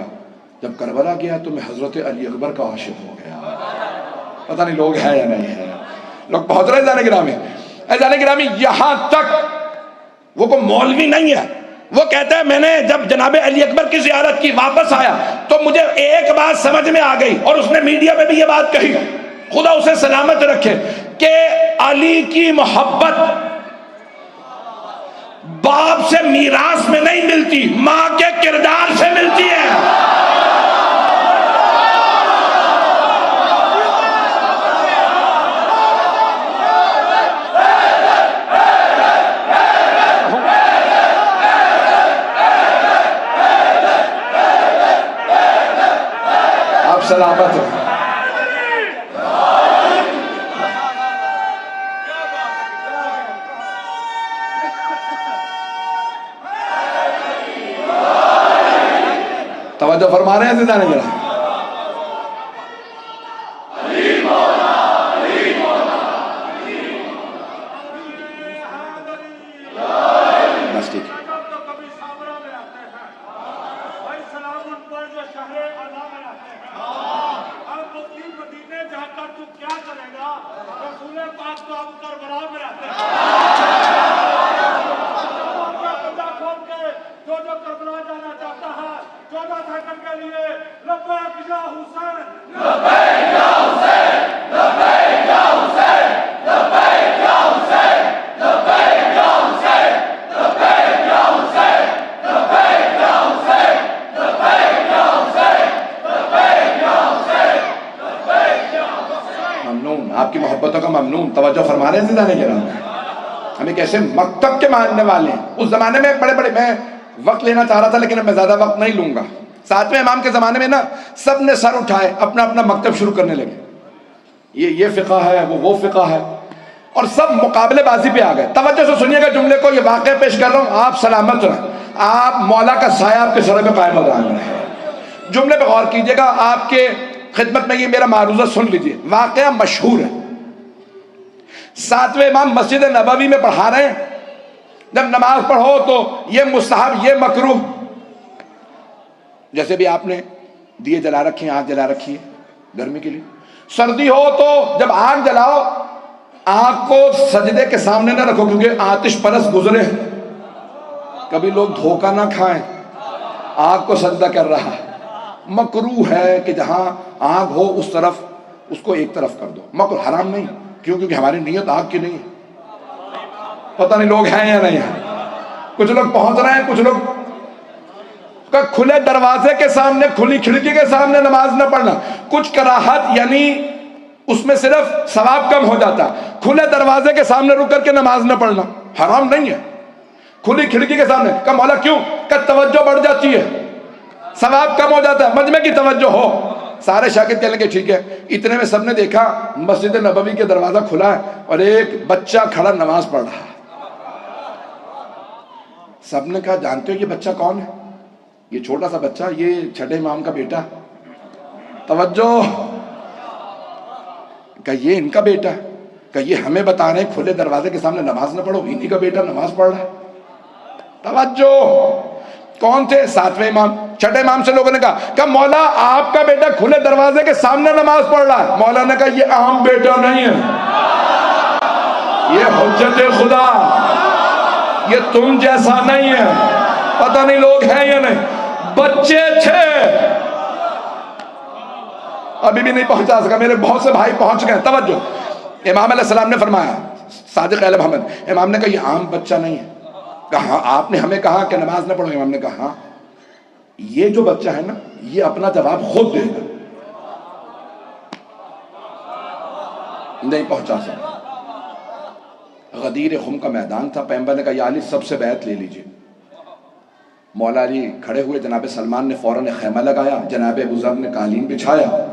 جب کربلا گیا تو میں حضرت علی اکبر کا عاشق ہو گیا. پتہ نہیں لوگ ہے یا نہیں ہے. لوگ پہنچ رہے جانے گرامی. جانے گرامی یہاں تک وہ کوئی مولوی نہیں ہے. وہ کہتا ہے میں نے جب جناب علی اکبر کی زیارت کی واپس آیا تو مجھے ایک بات سمجھ میں آ گئی اور اس نے میڈیا پہ بھی یہ بات کہی خدا اسے سلامت رکھے کہ علی کی محبت باپ سے میراث میں نہیں ملتی، ماں کے کردار سے ملتی ہے۔ آپ سلامت ہو۔ توجہ فرما رہے ہیں زندہ نہیں ذرا؟ بس ٹھیک ہے۔ ممنون، آپ کی محبتوں کا ممنون۔ توجہ فرما رہے ہیں زندہ نہیں ذرا؟ ہمیں کیسے مکتب کے ماننے والے ہیں۔ اس زمانے میں بڑے بڑے، میں وقت لینا چاہ رہا تھا لیکن میں زیادہ وقت نہیں لوں گا۔ ساتویں امام کے زمانے میں نا سب نے سر اٹھائے، اپنا اپنا مکتب شروع کرنے لگے، یہ فقہ ہے، وہ فقہ ہے، اور سب مقابلے بازی پہ آ گئے۔ توجہ سے سنیے گا جملے کو، یہ واقعہ پیش کر رہا ہوں، آپ سلامت رہیں، آپ مولا کا سایہ آپ کے سر پہ قائم و دائم رہے۔ جملے پہ غور کیجئے گا، آپ کے خدمت میں یہ میرا معروضہ سن لیجئے، واقعہ مشہور ہے۔ ساتویں امام مسجد نبوی میں پڑھا رہے ہیں، جب نماز پڑھو تو یہ مستحب، یہ مکروہ، جیسے بھی آپ نے دیے جلا رکھے ہیں، آگ جلا رکھی ہے گرمی کے لیے، سردی ہو تو جب آگ جلاؤ آگ کو سجدے کے سامنے نہ رکھو، کیونکہ آتش پرست گزرے، کبھی لوگ دھوکہ نہ کھائیں، آگ کو سجدہ کر رہا ہے۔ مکروہ ہے کہ جہاں آگ ہو اس طرف، اس کو ایک طرف کر دو، مکروہ، حرام نہیں، کیونکہ ہماری نیت آگ کی نہیں ہے۔ پتہ نہیں لوگ ہیں یا نہیں ہیں، کچھ لوگ پہنچ رہے ہیں، کچھ لوگ کا کھلے دروازے کے سامنے، کھلی کھڑکی کے سامنے نماز نہ پڑھنا، کچھ کراہت، یعنی اس میں صرف ثواب کم ہو جاتا، کھلے دروازے کے سامنے رک کر کے نماز نہ پڑھنا حرام نہیں ہے، کھلی کھڑکی کے سامنے۔ کہ مولا کیوں؟ کہ توجہ بڑھ جاتی ہے، ثواب کم ہو جاتا ہے، مجمع کی توجہ ہو۔ سارے شاگرد کہنے لگے ٹھیک ہے۔ اتنے میں سب نے دیکھا مسجد نبوی کے دروازہ کھلا ہے اور ایک بچہ کھڑا نماز پڑھ رہا ہے۔ سب نے کہا جانتے ہو یہ بچہ کون ہے؟ یہ چھوٹا سا بچہ، یہ چھٹے امام کا بیٹا۔ توجہ، کہ یہ ان کا بیٹا ہے، کہ یہ ہمیں بتا رہے ہیں کھلے دروازے کے سامنے نماز نہ پڑھو، انہی کا بیٹا نماز پڑھ رہا ہے۔ توجہ، کون تھے؟ ساتویں امام۔ چھٹے امام سے لوگوں نے کہا کہ مولا آپ کا بیٹا کھلے دروازے کے سامنے نماز پڑھ رہا ہے۔ مولا نے کہا یہ عام بیٹا نہیں ہے، یہ حجت خدا، یہ تم جیسا نہیں ہے۔ پتہ نہیں لوگ ہیں یا نہیں، بچے تھے، ابھی بھی نہیں پہنچا سکا، میرے بہت سے بھائی پہنچ گئے۔ توجہ، امام علیہ السلام نے فرمایا، صادق اہل محمد، امام نے کہا یہ عام بچہ نہیں ہے۔ کہا آپ نے ہمیں کہا کہ نماز نہ پڑھو، امام نے کہا ہاں، یہ جو بچہ ہے نا یہ اپنا جواب خود دے گا۔ نہیں پہنچا سکا۔ غدیر خم کا میدان تھا، پیغمبر نے کہا یا علی سب سے بیعت لے لیجئے۔ مولا علی کھڑے ہوئے، جناب سلمان نے فوراً خیمہ لگایا، جناب ابو ذر نے قالین بچھایا،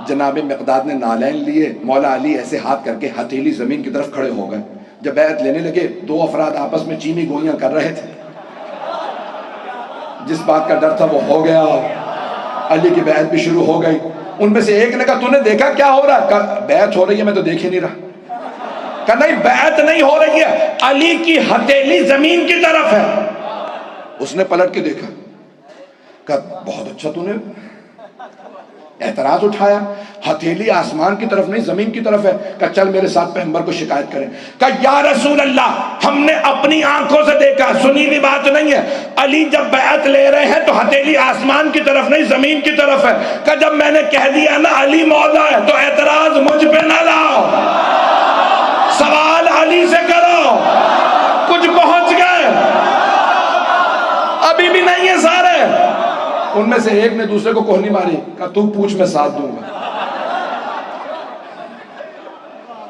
جناب مقداد نے نالین لیے، مولا علی ایسے ہاتھ کر کے ہتھیلی زمین کی طرف کھڑے ہو گئے۔ جب بیعت لینے لگے دو افراد آپس میں چینی گولیاں کر رہے تھے، جس بات کا ڈر تھا وہ ہو گیا، علی کی بیعت بھی شروع ہو گئی۔ ان میں سے ایک نے کہا تو نے دیکھا کیا ہو رہا ہے؟ کہا بیعت ہو رہی ہے، میں تو دیکھ ہی نہیں رہا۔ کہا نہیں بیعت نہیں ہو رہی ہے، علی کی ہتھیلی زمین کی طرف ہے۔ اس نے پلٹ کے دیکھا، کہا بہت اچھا تو نے اعتراض اٹھایا، ہتھیلی آسمان کی طرف نہیں زمین کی طرف ہے۔ کہا چل میرے ساتھ پیغمبر کو شکایت کریں۔ کہا یا رسول اللہ ہم نے اپنی آنکھوں سے دیکھا، سنی ہوئی بات نہیں ہے، علی جب بیعت لے رہے ہیں تو ہتھیلی آسمان کی طرف نہیں زمین کی طرف ہے۔ کہا جب میں نے کہہ دیا نا علی مولا ہے تو اعتراض مجھ پہ نہ لاؤ، سوال علی سے کرو۔ کچھ پہنچ گئے کوہنی بھی نہیں ہے سارے. ان میں سے ایک نے دوسرے کو کوہنی ماری, کہا تو پوچھ میں ساتھ دوں گا.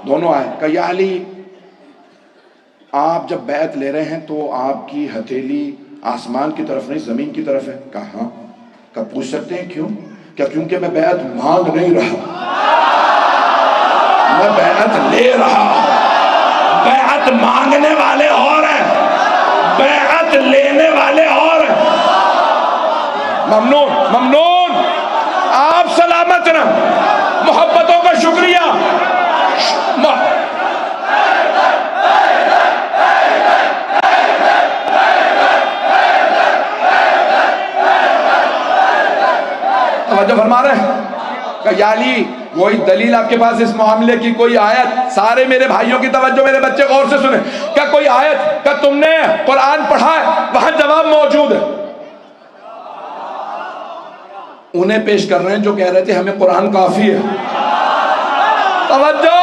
دونوں آئے, کہا یا علی آپ جب بیعت لے رہے ہیں تو آپ کی ہتھیلی آسمان کی طرف نہیں زمین کی طرف ہے. کہا ہاں. کہا پوچھ سکتے ہیں کیوں؟ کیا کیونکہ میں بیعت مانگ نہیں رہا, میں بیعت لے رہا. بیعت مانگنے والے اور ہیں, بیعت لینے والے اور ہیں. ممنون ممنون, آپ سلامت رہیں, محبتوں کا شکریہ. توجہ فرما رہے ہیں کہ یا علی کوئی دلیل آپ کے پاس اس معاملے کی, کوئی آیت؟ سارے میرے بھائیوں کی توجہ, میرے بچے غور سے سنیں. کیا کوئی آیت, کیا تم نے قرآن پڑھا ہے؟ وہاں جواب موجود ہے. انہیں پیش کر رہے ہیں جو کہہ رہے تھے ہمیں قرآن کافی ہے. توجہ,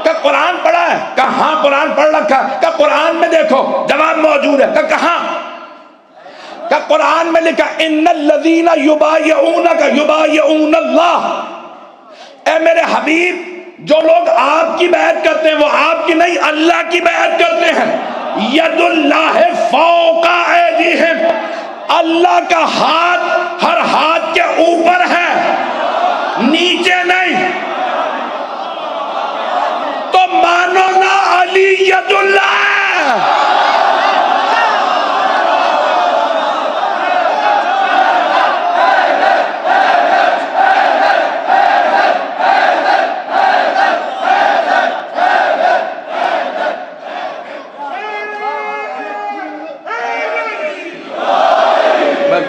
کہ قرآن پڑھا ہے؟ کہاں قرآن پڑھ رکھا ہے؟ کہ قرآن میں دیکھو جواب موجود ہے. کہ کہاں؟ کہ قرآن میں لکھا ان الذین یبایعونک یبایعون اللہ. اے میرے حبیب, جو لوگ آپ کی بیعت کرتے ہیں وہ آپ کی نہیں اللہ کی بیعت کرتے ہیں. ید اللہ فوق ایدیہم, اللہ کا ہاتھ ہر ہاتھ کے اوپر ہے, نیچے نہیں. تو مانو نا علی ید اللہ.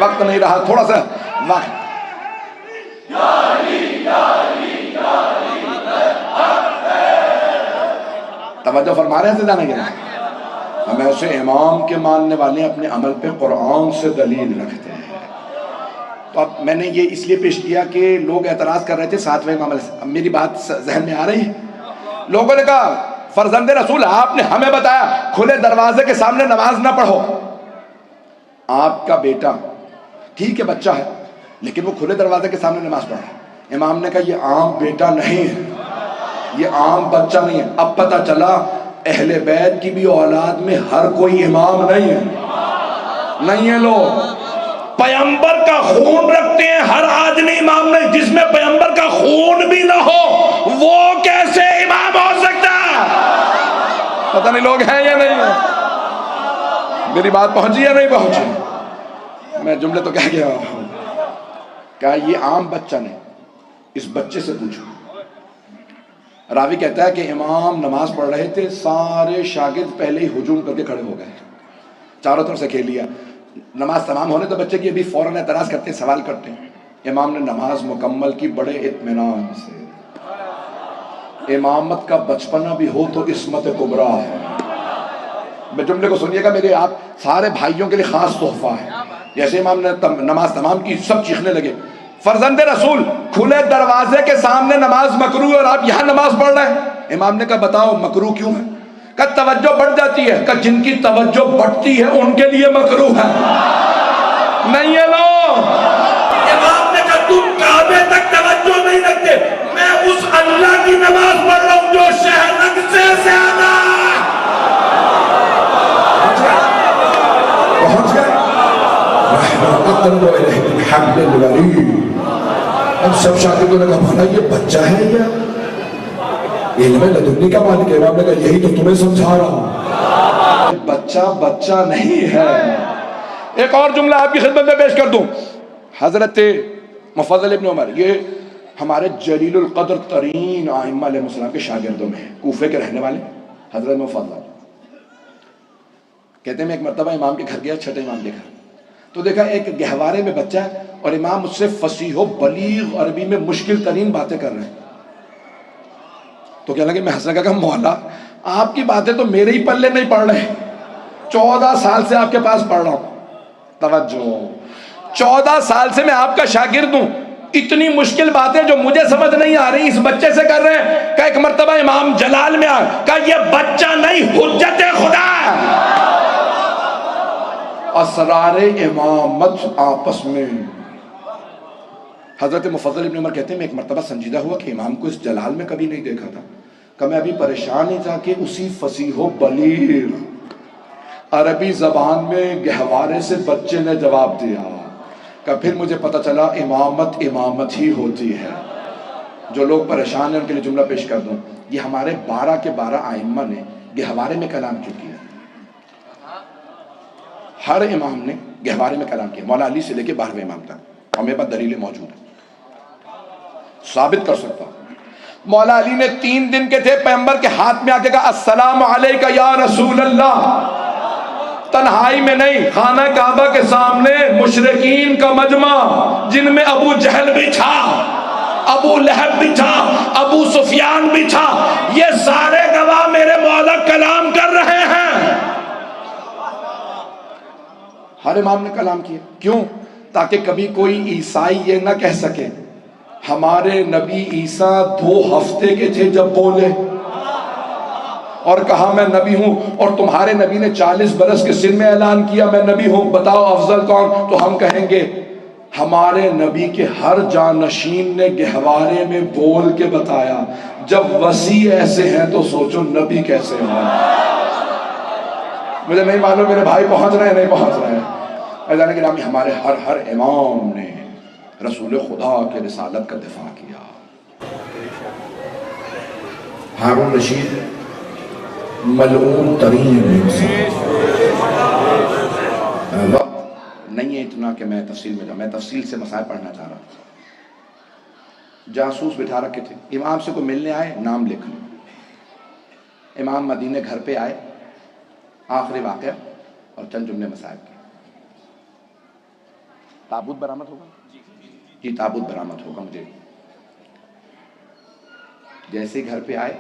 وقت نہیں رہا, تھوڑا سا وقت. توجہ فرما رہے ہیں زیادہ نہیں. ہم ایسے امام کے ماننے والے اپنے عمل پہ قرآن سے دلیل رکھتے ہیں. تو اب میں نے یہ اس لیے پیش کیا کہ لوگ اعتراض کر رہے تھے ساتویں امام علیہ السلام. اب میری بات ذہن میں آ رہی ہے. لوگوں نے کہا فرزند رسول آپ نے ہمیں بتایا کھلے دروازے کے سامنے نماز نہ پڑھو. آپ کا بیٹا ٹھیک ہے بچہ ہے, لیکن وہ کھلے دروازے کے سامنے نماز پڑھ رہا ہے. امام نے کہا یہ عام بیٹا نہیں ہے, یہ عام بچہ نہیں ہے. اب پتہ چلا اہل بیت کی بھی اولاد میں ہر کوئی امام نہیں ہے. نہیں ہے, لوگ پیغمبر کا خون رکھتے ہیں, ہر آدمی امام نہیں. جس میں پیغمبر کا خون بھی نہ ہو وہ کیسے امام ہو سکتا ہے؟ پتہ نہیں لوگ ہیں یا نہیں ہیں. میری بات پہنچی یا نہیں پہنچی؟ میں جملے تو کہہ گیا ہوں. کہا یہ عام بچہ نہیں, اس بچے سے پوچھو. راوی کہتا ہے کہ امام نماز پڑھ رہے تھے, سارے شاگرد پہلے ہی ہجوم کر کے کھڑے ہو گئے, چاروں طرف سے کھیل لیا. نماز تمام ہونے تو بچے کی ابھی فوراً اعتراض کرتے ہیں, سوال کرتے ہیں. امام نے نماز مکمل کی بڑے اطمینان سے. امامت کا بچپنا بھی ہو تو عصمت کبریٰ ہے. میں جملے کو سنیے گا, میرے آپ سارے بھائیوں کے لیے خاص تحفہ ہے. جیسے امام نے نماز تمام کی, سب چیخنے لگے فرزند رسول کھلے دروازے کے سامنے نماز مکروہ اور آپ یہاں نماز پڑھ رہے ہیں. امام نے کہا بتاؤ مکروہ کیوں ہے؟ کہ توجہ بڑھ جاتی ہے. کہ جن کی توجہ بڑھتی ہے ان کے لیے مکروہ ہے. نہیں ہے لو. امام نے کہا تم کعبے تک توجہ نہیں رکھتے, میں اس اللہ کی نماز پڑھ رہا ہوں جو شہر سے زیادہ. پہنچ گئے. اب سب شاگردوں نے کہا بھانا یہ بچہ ہے یا علم لدنی کا مالک ہے؟ امام نے کہا یہی تو تمہیں سمجھا رہا ہوں, بچہ نہیں ہے. ایک اور جملہ آپ کی خدمت میں پیش کر دوں. حضرت مفضل ابن عمر, یہ ہمارے جلیل القدر ترین ائمہ علیہ السلام کے شاگردوں میں ہیں, کوفے کے رہنے والے. حضرت مفضل کہتے ہیں میں ایک مرتبہ امام کے گھر گیا, چھٹے امام کے گھر, تو دیکھا ایک گہوارے میں بچہ ہے اور امام مجھ سے فصیح و بلیغ عربی میں مشکل ترین باتیں کر رہے ہیں. تو کہنے لگے, میں ہنسنے کا مولا آپ کی باتیں تو میرے ہی پلے نہیں پڑھ رہے, 14 سال سے آپ کے پاس پڑھ رہا ہوں. توجہ, 14 سال سے میں آپ کا شاگرد ہوں, اتنی مشکل باتیں جو مجھے سمجھ نہیں آ رہی اس بچے سے کر رہے ہیں. کہ ایک مرتبہ امام جلال میں آ, کہ یہ بچہ نہیں حجت خدا. اسرار امامت آپس میں. حضرت مفضل ابن عمر کہتے ہیں میں ایک مرتبہ سنجیدہ ہوا کہ امام کو اس جلال میں کبھی نہیں دیکھا تھا کہ میں ابھی پریشان ہی تھا کہ اسی فصیح و بلیغ عربی زبان میں گہوارے سے بچے نے جواب دیا کہ پھر مجھے پتہ چلا امامت امامت ہی ہوتی ہے. جو لوگ پریشان ہیں ان کے لیے جملہ پیش کر دوں. یہ ہمارے 12 کے 12 ائمہ نے گہوارے میں کلام کیوں کیا؟ ہر امام نے گہوارے میں کلام کیا، مولا علی سے لے کے 12ویں امام تک، اور میرے پاس دلیلیں موجود ہیں، ثابت کر سکتا ہوں. مولا علی نے 3 دن کے تھے، پیغمبر کے ہاتھ میں آ کے کہا السلام علیکہ یا رسول اللہ. تنہائی میں نہیں، خانہ کعبہ کے سامنے مشرکین کا مجمع جن میں ابو جہل بھی تھا، ابو لہب بھی تھا، ابو سفیان بھی تھا، یہ سارے گواہ میرے مولا کلام کر رہے ہیں. ہر امام نے کلام کیا. کیوں؟ تاکہ کبھی کوئی عیسائی یہ نہ کہہ سکے ہمارے نبی عیسیٰ 2 ہفتے کے تھے جب بولے اور کہا میں نبی ہوں، اور تمہارے نبی نے 40 برس کے سن میں اعلان کیا میں نبی ہوں، بتاؤ افضل کون؟ تو ہم کہیں گے ہمارے نبی کے ہر جانشین نے گہوارے میں بول کے بتایا. جب وسیع ایسے ہیں تو سوچو نبی کیسے ہیں. مجھے نہیں معلوم میرے بھائی پہنچ رہے ہیں نہیں پہنچ رہے ہیں. اللہ کے نام ہمارے ہر امام نے رسول خدا کے رسالت کا دفاع کیا. ہارون رشید ملعون ترین انسان. وقت نہیں ہے اتنا کہ میں تفصیل میں جاؤں، میں تفصیل سے مسائل پڑھنا چاہ رہا ہوں. جاسوس بٹھا رکھے تھے، امام سے کوئی ملنے آئے نام لکھ لو. امام مدینے گھر پہ آئے، آخری واقعہ اور چند جملے مسائل کے. تابوت برآمد ہوگا؟ جی تابوت برآمد ہوگا. مجھے جیسے گھر پہ آئے،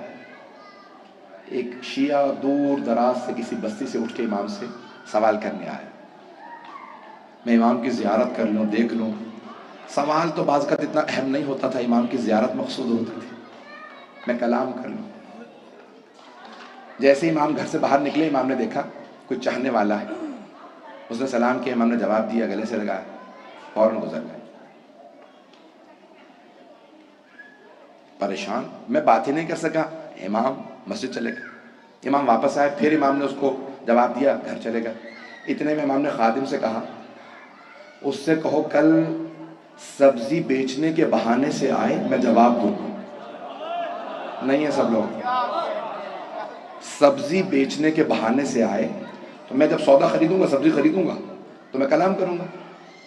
ایک شیعہ دور دراز سے کسی بستی سے اٹھ کے امام سے سوال کرنے آیا میں امام کی زیارت کر لوں، دیکھ لوں. سوال تو بعض کا اتنا اہم نہیں ہوتا تھا، امام کی زیارت مقصود ہوتی تھی. میں کلام کر لوں. جیسے امام گھر سے باہر نکلے، امام نے دیکھا کوئی چاہنے والا ہے. اس نے سلام کیا، امام نے جواب دیا، گلے سے لگایا، فوراً گزر گئے. پریشان، میں بات ہی نہیں کر سکا. امام مسجد چلے گئے. امام واپس آئے، پھر امام نے اس کو جواب دیا، گھر چلے گئے. اتنے میں امام نے خادم سے کہا اس سے کہو کل سبزی بیچنے کے بہانے سے آئے، میں جواب دوں گا. نہیں ہے سب لوگ. سبزی بیچنے کے بہانے سے آئے تو میں جب سودا خریدوں گا، سبزی خریدوں گا تو میں کلام کروں گا.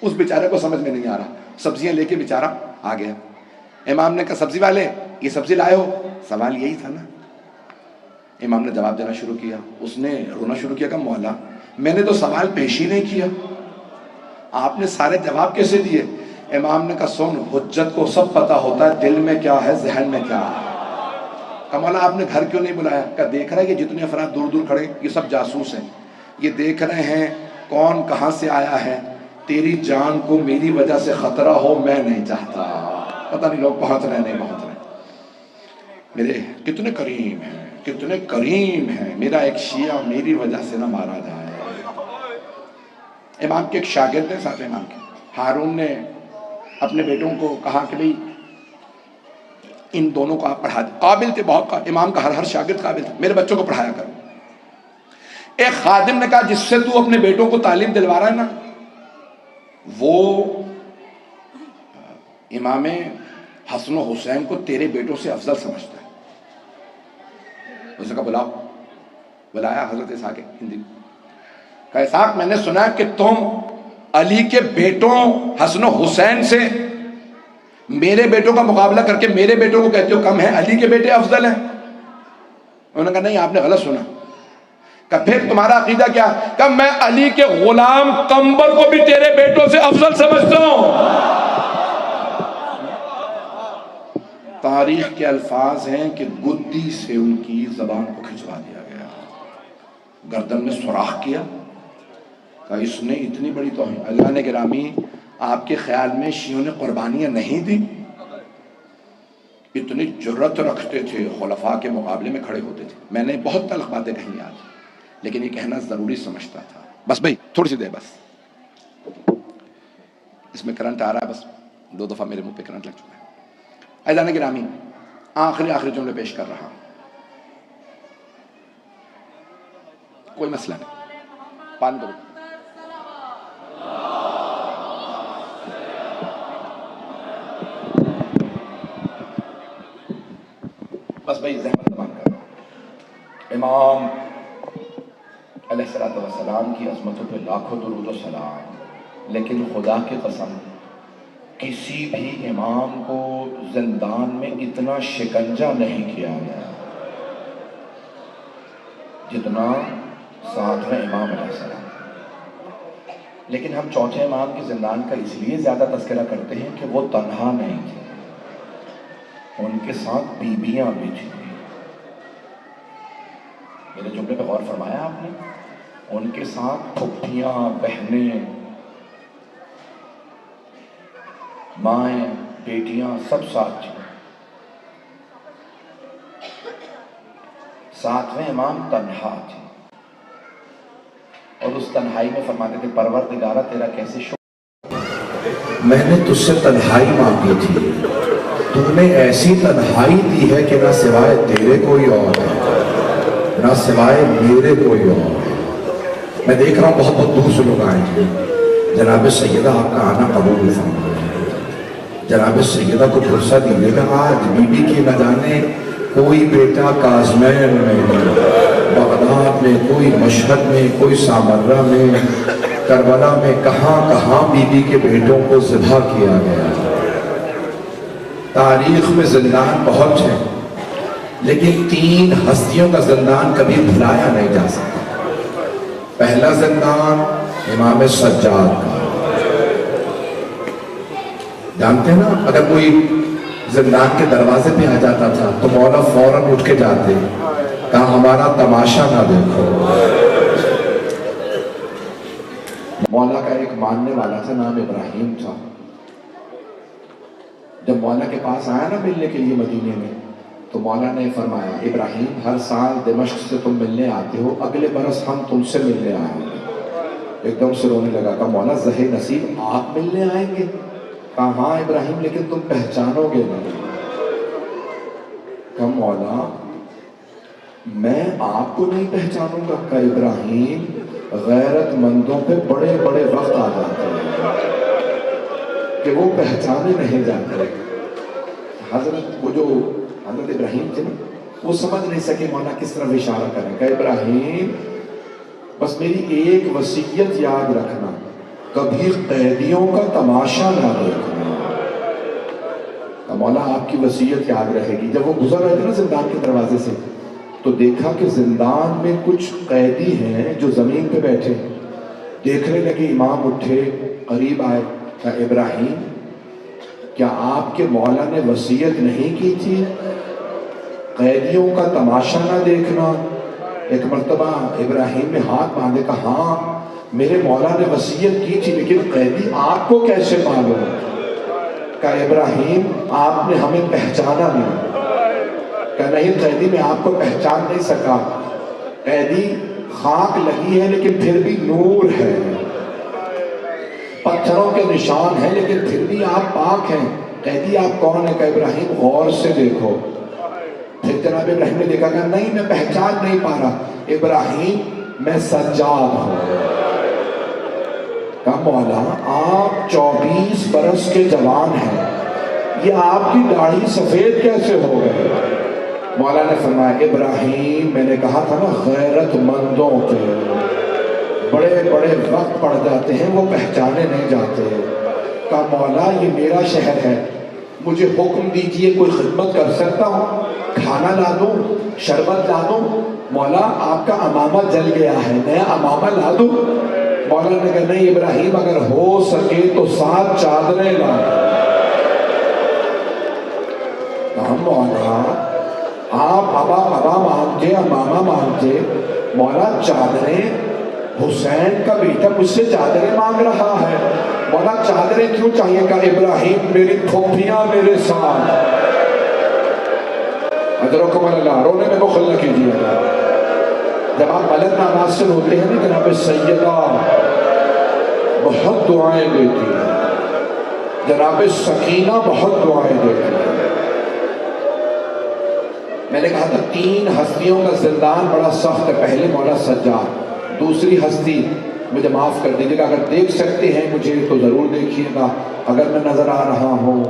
اس بیچارے کو سمجھ میں نہیں آ رہا، سبزیاں لے کے بیچارہ آ گیا. امام نے کہا سبزی والے یہ سبزی لائے ہو؟ سوال یہی تھا نا. امام نے جواب دینا شروع کیا. اس نے رونا شروع کیا کہ مولا میں نے تو سوال پیش ہی نہیں کیا، آپ نے سارے جواب کیسے دیے؟ امام نے کہا سن، حجت کو سب پتا ہوتا ہے دل میں کیا ہے ذہن میں کیا ہے. کہ مولا آپ نے گھر کیوں نہیں بلایا؟ کہ دیکھ رہا ہے کہ جتنے افراد دور دور کھڑے یہ سب جاسوس ہیں، یہ دیکھ رہے ہیں کون کہاں سے آیا ہے. تیری جان کو میری وجہ سے خطرہ ہو میں نہیں چاہتا. پتہ نہیں لوگ پہنچ رہے نہیں پہنچ رہے. میرے کتنے کریم ہیں، کتنے کریم ہیں. میرا ایک شیعہ میری وجہ سے نہ مارا جائے. امام کے ایک شاگرد ہیں، ساتھ امام کے ہارون نے اپنے بیٹوں کو کہا کہ بھئی ان دونوں کو آپ پڑھا دیں. قابل تھے بہت، امام کا ہر شاگرد قابل تھا، میرے بچوں کو پڑھایا کرو. ایک خادم نے کہا جس سے تو اپنے بیٹوں کو تعلیم دلوا رہا ہے نا وہ امام حسن و حسین کو تیرے بیٹوں سے افضل سمجھتا ہے. اس نے کہا بلاؤ. بلایا حضرت اسحاق ہندی. کہا اسحاق میں نے سنا کہ تم علی کے بیٹوں حسن و حسین سے میرے بیٹوں کا مقابلہ کر کے میرے بیٹوں کو کہتے ہو کم ہے، علی کے بیٹے افضل ہیں. انہوں نے کہا نہیں آپ نے غلط سنا. کہ پھر تمہارا عقیدہ کیا؟ کہ میں علی کے غلام قمبر کو بھی تیرے بیٹوں سے افضل سمجھتا ہوں. تاریخ کے الفاظ ہیں کہ گدی سے ان کی زبان کو کھچوا دیا گیا، گردن میں سوراخ کیا. کہ اس نے اتنی بڑی توہین. اللہ نے گرامی آپ کے خیال میں شیعوں نے قربانیاں نہیں دی؟ اتنی جرت رکھتے تھے، خلفاء کے مقابلے میں کھڑے ہوتے تھے. میں نے بہت تلخ باتیں کہیں آج، لیکن یہ کہنا ضروری سمجھتا تھا. بس بھائی تھوڑی سی دیر بس، اس میں کرنٹ آ رہا ہے، بس 2 دفعہ میرے منہ پہ کرنٹ لگ چکا ہے۔ عزیزان گرامی، آخری جملے پیش کر رہا ہوں، کوئی مسئلہ نہیں، پان کرو۔ بس بھائی زحمت مان کر رہا ہوں۔ امام علیہ السلام کی عظمتوں پہ لاکھوں درود و سلام، لیکن خدا کی قسم کسی بھی امام کو زندان میں اتنا شکنجہ نہیں کیا گیا جتنا 7ویں امام علیہ السلام۔ لیکن ہم چوتھے امام کی زندان کا اس لیے زیادہ تذکرہ کرتے ہیں کہ وہ تنہا نہیں تھے، ان کے ساتھ بیویاں بھی تھیں۔ میرے جملے پہ غور فرمایا آپ نے؟ ان کے ساتھ پھپھیاں، بہنیں، مائیں، بیٹیاں سب ساتھ تھیں۔ 7ویں امام تنہا تھے، اور اس تنہائی میں فرماتے تھے پروردگارہ تیرا کیسے شکر، میں نے تجھ سے تنہائی مانگی تھی، تو نے ایسی تنہائی دی ہے کہ نہ سوائے تیرے کوئی اور ہے، نہ سوائے میرے کوئی اور ہے۔ میں دیکھ رہا ہوں بہت بہت دور سے لوگ آئے ہیں، جناب سیدہ آپ کا آنا قبول فرمائے، جناب سیدہ کو بھروسہ دیجیے گا۔ آج بی بی کی نہ جانے کوئی بیٹا کاظمین میں، بغداد میں، کوئی مشہد میں، کوئی سامرہ میں، کربلا میں، کہاں کہاں بی بی کے بیٹوں کو ذبح کیا گیا۔ تاریخ میں زندان بہت ہے، لیکن 3 ہستیوں کا زندان کبھی بھلایا نہیں جا سکتا۔ پہلا زندان امام سجاد کا، جانتے ہیں نا، اگر کوئی زندان کے دروازے پہ آ جاتا تھا تو مولا فوراً اٹھ کے جاتے، کہا ہمارا تماشا نہ دیکھو۔ مولا کا ایک ماننے والا تھا، نام ابراہیم تھا۔ جب مولا کے پاس آیا نا ملنے کے لیے مدینے میں، تو مولا نے فرمایا ابراہیم ہر سال دمشق سے تم ملنے آتے ہو، اگلے برس ہم تم سے ملنے آئیں گے۔ ایک دم سے رونے لگا، کہا مولا زہر نصیب آپ ملنے آئیں گے؟ کہا ہاں ابراہیم، لیکن تم پہچانو گے نہیں۔ کہا مولا میں آپ کو نہیں پہچانوں گا؟ کہا ابراہیم غیرت مندوں پہ بڑے بڑے وقت آ جاتے ہیں کہ وہ پہچانے نہیں جاتے۔ حضرت وہ جو حضرت ابراہیم تھے نا، وہ سمجھ نہیں سکے مولا کس طرح اشارہ کریں۔ کہا ابراہیم بس میری ایک وصیت یاد رکھنا، کبھی قیدیوں کا تماشا نہ دیکھنا۔ مولا آپ کی وصیت یاد رہے گی۔ جب وہ گزر رہے تھے نا زندان کے دروازے سے، تو دیکھا کہ زندان میں کچھ قیدی ہیں جو زمین پہ بیٹھے، دیکھنے لگے، امام اٹھے، قریب آئے، کہا ابراہیم کیا آپ کے مولا نے وصیت نہیں کی تھی قیدیوں کا تماشا نہ دیکھنا؟ ایک مرتبہ ابراہیم نے ہاتھ باندھے، کہا ہاں میرے مولا نے وصیت کی تھی، لیکن قیدی آپ کو کیسے معلوم؟ کہا ابراہیم آپ نے ہمیں پہچانا نہیں۔ کہا نہیں قیدی میں آپ کو پہچان نہیں سکا، قیدی خاک لگی ہے لیکن پھر بھی نور ہے، پتھروں کے نشان ہیں لیکن پھر بھی آپ پاک ہیں۔ قیدی آپ کون ہیں؟ کہا ابراہیم غور سے دیکھو۔ پھر جناب ابراہیم نے دیکھا، کہا نہیں میں پہچان نہیں پا رہا۔ ابراہیم میں سجاد ہوں۔ کہا مولا آپ 24 برس کے جوان ہیں، یہ آپ کی داڑھی سفید کیسے ہو گئے؟ مولا نے فرمایا ابراہیم میں نے کہا تھا نا غیرت مندوں کے بڑے بڑے وقت پڑ جاتے ہیں، وہ پہچانے نہیں جاتے۔ کہا مولا یہ میرا شہر ہے، مجھے حکم دیجئے کوئی خدمت کر سکتا ہوں، کھانا لا دوں، شربت لا دوں؟ مولا آپ کا امامہ جل گیا ہے، نیا امامہ لا دوں؟ مولا نے کہا نہیں ابراہیم اگر ہو سکے تو 7 چادریں لا دو۔ کہا مولا آپ ابا مانتے، امامہ مانتے، مولا چادریں، حسین کا بیٹا مجھ سے چادریں مانگ رہا ہے، مولا چادریں کیوں چاہیے؟ کہا ابراہیم میری پھوپھیاں میرے ساتھ۔ اجرکم اللہ، رونے میں بخل نہ کیجیے گا۔ جب آپ ملک نواز سے ہوتے ہیں نا جناب سیدہ بہت دعائیں دیتی ہیں، جناب سکینہ بہت دعائیں دیتی ہیں۔ میں نے کہا تھا 3 ہستیوں کا زندان بڑا سخت ہے، پہلے مولا سجاد، دوسری ہستی مجھے معاف کر دیجیے گا، اگر دیکھ سکتے ہیں مجھے تو ضرور دیکھیے گا اگر میں نظر آ رہا ہوں۔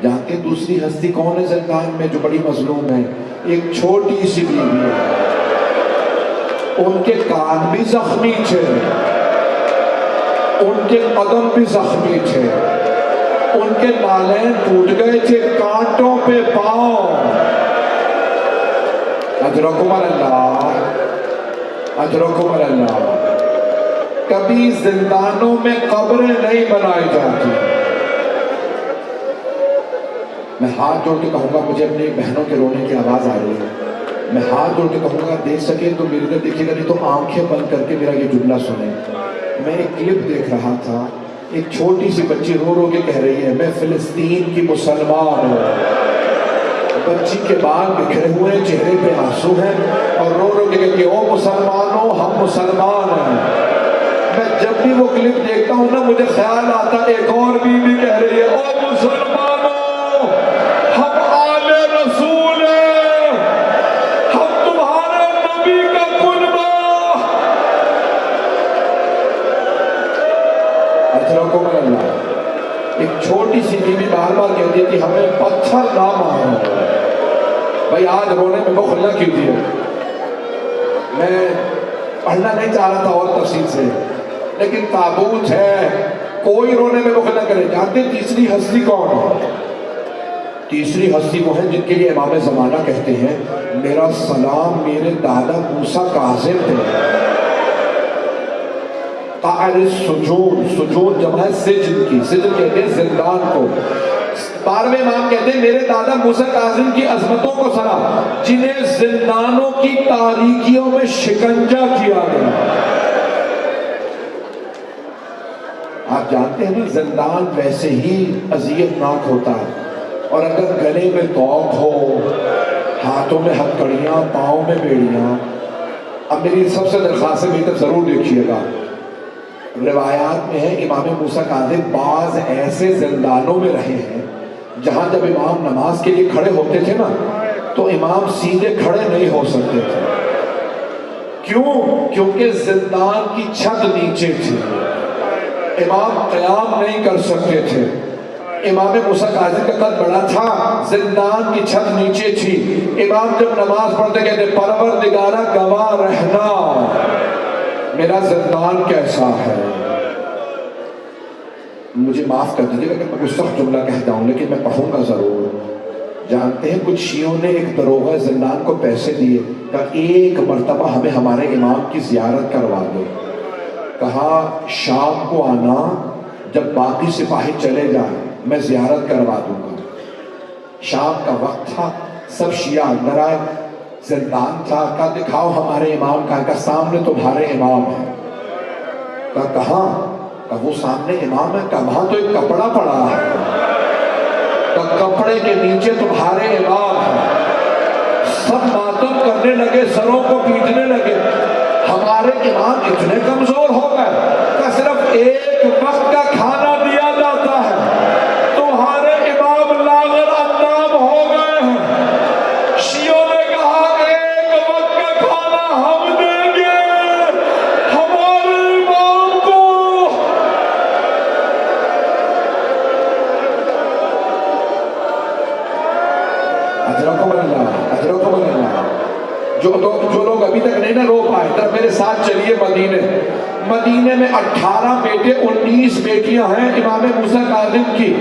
جانتے ہیں دوسری ہستی کون ہے زندان میں جو بڑی مظلوم ہے؟ ایک چھوٹی سی بیوی ہے، ان کے کان بھی زخمی تھے، ان کے قدم بھی زخمی تھے، ان کے نالین ٹوٹ گئے تھے، کانٹوں پہ پاؤں۔ اجرکم اللہ، اجرکم اللہ۔ کبھی زندانوں میں قبریں نہیں بنائی جاتی۔ میں ہاتھ جوڑ کے کہوں گا، مجھے اپنی بہنوں کے رونے کی آواز آ رہی ہے، میں ہاتھ جوڑ کے کہوں گا دیکھ سکے تو میری طرف دیکھیے گا، نہیں تو آنکھیں بند کر کے میرا یہ جملہ سنیں۔ میں ایک کلپ دیکھ رہا تھا، ایک چھوٹی سی بچی رو رو کے کہہ رہی ہے میں فلسطین کی مسلمان ہوں۔ بچی کے بال بکھرے ہوئے، چہرے پہ آنسو ہیں، اور رو رو کے کہتی ہے او مسلمانوں ہم مسلمان ہیں۔ میں جب بھی وہ کلپ دیکھتا ہوں نا مجھے خیال آتا ایک اور بیوی کہہ رہی ہے او مسلمانوں ہم آل رسول ہیں، ہم تمہارے نبی کا کنبہ۔ اجرکم اللہ۔ ایک چھوٹی سی بیوی بار بار کہتی تھی ہمیں پتھر نہ مارو۔ بھائی آج رونے میں بخل نہ کیجیے، میں پڑھنا نہیں چاہ رہا تھا اور تفصیل سے، لیکن تابوت ہے، کوئی رونے میں بخل نہ کرے۔ جانتے تیسری ہستی کون ہے؟ تیسری ہستی وہ ہے جن کے لیے امام زمانہ کہتے ہیں میرا سلام میرے دادا موسیٰ کاظم تھے۔ قاعد السجون، سجون جمع ہے سجن کی، سجن کہتے ہیں زندان کو۔ 12ویں امام کہتے ہیں میرے دادا موسیٰ کاظم کی عظمتوں کو سنا جنہیں زندانوں کی تاریکیوں میں شکنجہ کیا گیا۔ آپ جانتے ہیں نا زندان ویسے ہی اذیت ناک ہوتا ہے، اور اگر گلے میں توق ہو، ہاتھوں میں ہتھکڑیاں، پاؤں میں بیڑیاں۔ اب میری سب سے درخواست ہے میری طرف ضرور دیکھیے گا، روایات میں ہے امام موسیٰ کاظم بعض ایسے زندانوں میں رہے ہیں جہاں جب امام نماز کے لیے کھڑے ہوتے تھے نا تو امام سیدھے کھڑے نہیں ہو سکتے تھے۔ کیوں؟ کیونکہ زندان کی چھت نیچے تھی، امام قیام نہیں کر سکتے تھے۔ امام موسیٰ کاظم کا قد بڑا تھا، زندان کی چھت نیچے تھی، امام جب نماز پڑھتے کہتے پروردگارہ گواہ رہنا میرا زندان کیسا ہے۔ مجھے معاف کر دیجیے گا کہ میں کوئی سخت جملہ کہہ جاؤں لیکن میں پڑھوں گا ضرور۔ جانتے ہیں کچھ شیعوں نے ایک دروغہ زندان کو پیسے دیے، کہا ایک مرتبہ ہمیں ہمارے امام کی زیارت کروا دو۔ کہا شام کو آنا، جب باقی سپاہی چلے جائیں میں زیارت کروا دوں گا۔ شام کا وقت تھا، سب شیعہ اندر آئے، زندان تھا، کہا دکھاؤ ہمارے امام کا، کہا سامنے تمہارے امام ہے۔ کہا کہاں؟ کہا وہ سامنے امام ہے، کہا وہاں تو ایک کپڑا پڑا ہے، کہا کپڑے کے نیچے تمہارے امام ہے۔ سب ماتم کرنے لگے، سروں کو پیٹنے لگے، ہمارے امام اتنے کمزور ہو گئے کہ صرف ایک وقت کا کھانا دیا جاتا ہے، تمہارے امام لاغر اندام ہو گئے ہیں۔ شیعوں نے کہا ایک وقت کا کھانا ہم دیں گے ہمارے امام کو۔ اجرکم اللہ، اجرکم اللہ۔ جو لوگ ابھی تک نہیں نہ رو پائے تب میرے ساتھ چلیے مدینے میں 18 بیٹے 19 بیٹیاں ہیں امام موسیٰ کاظم کی۔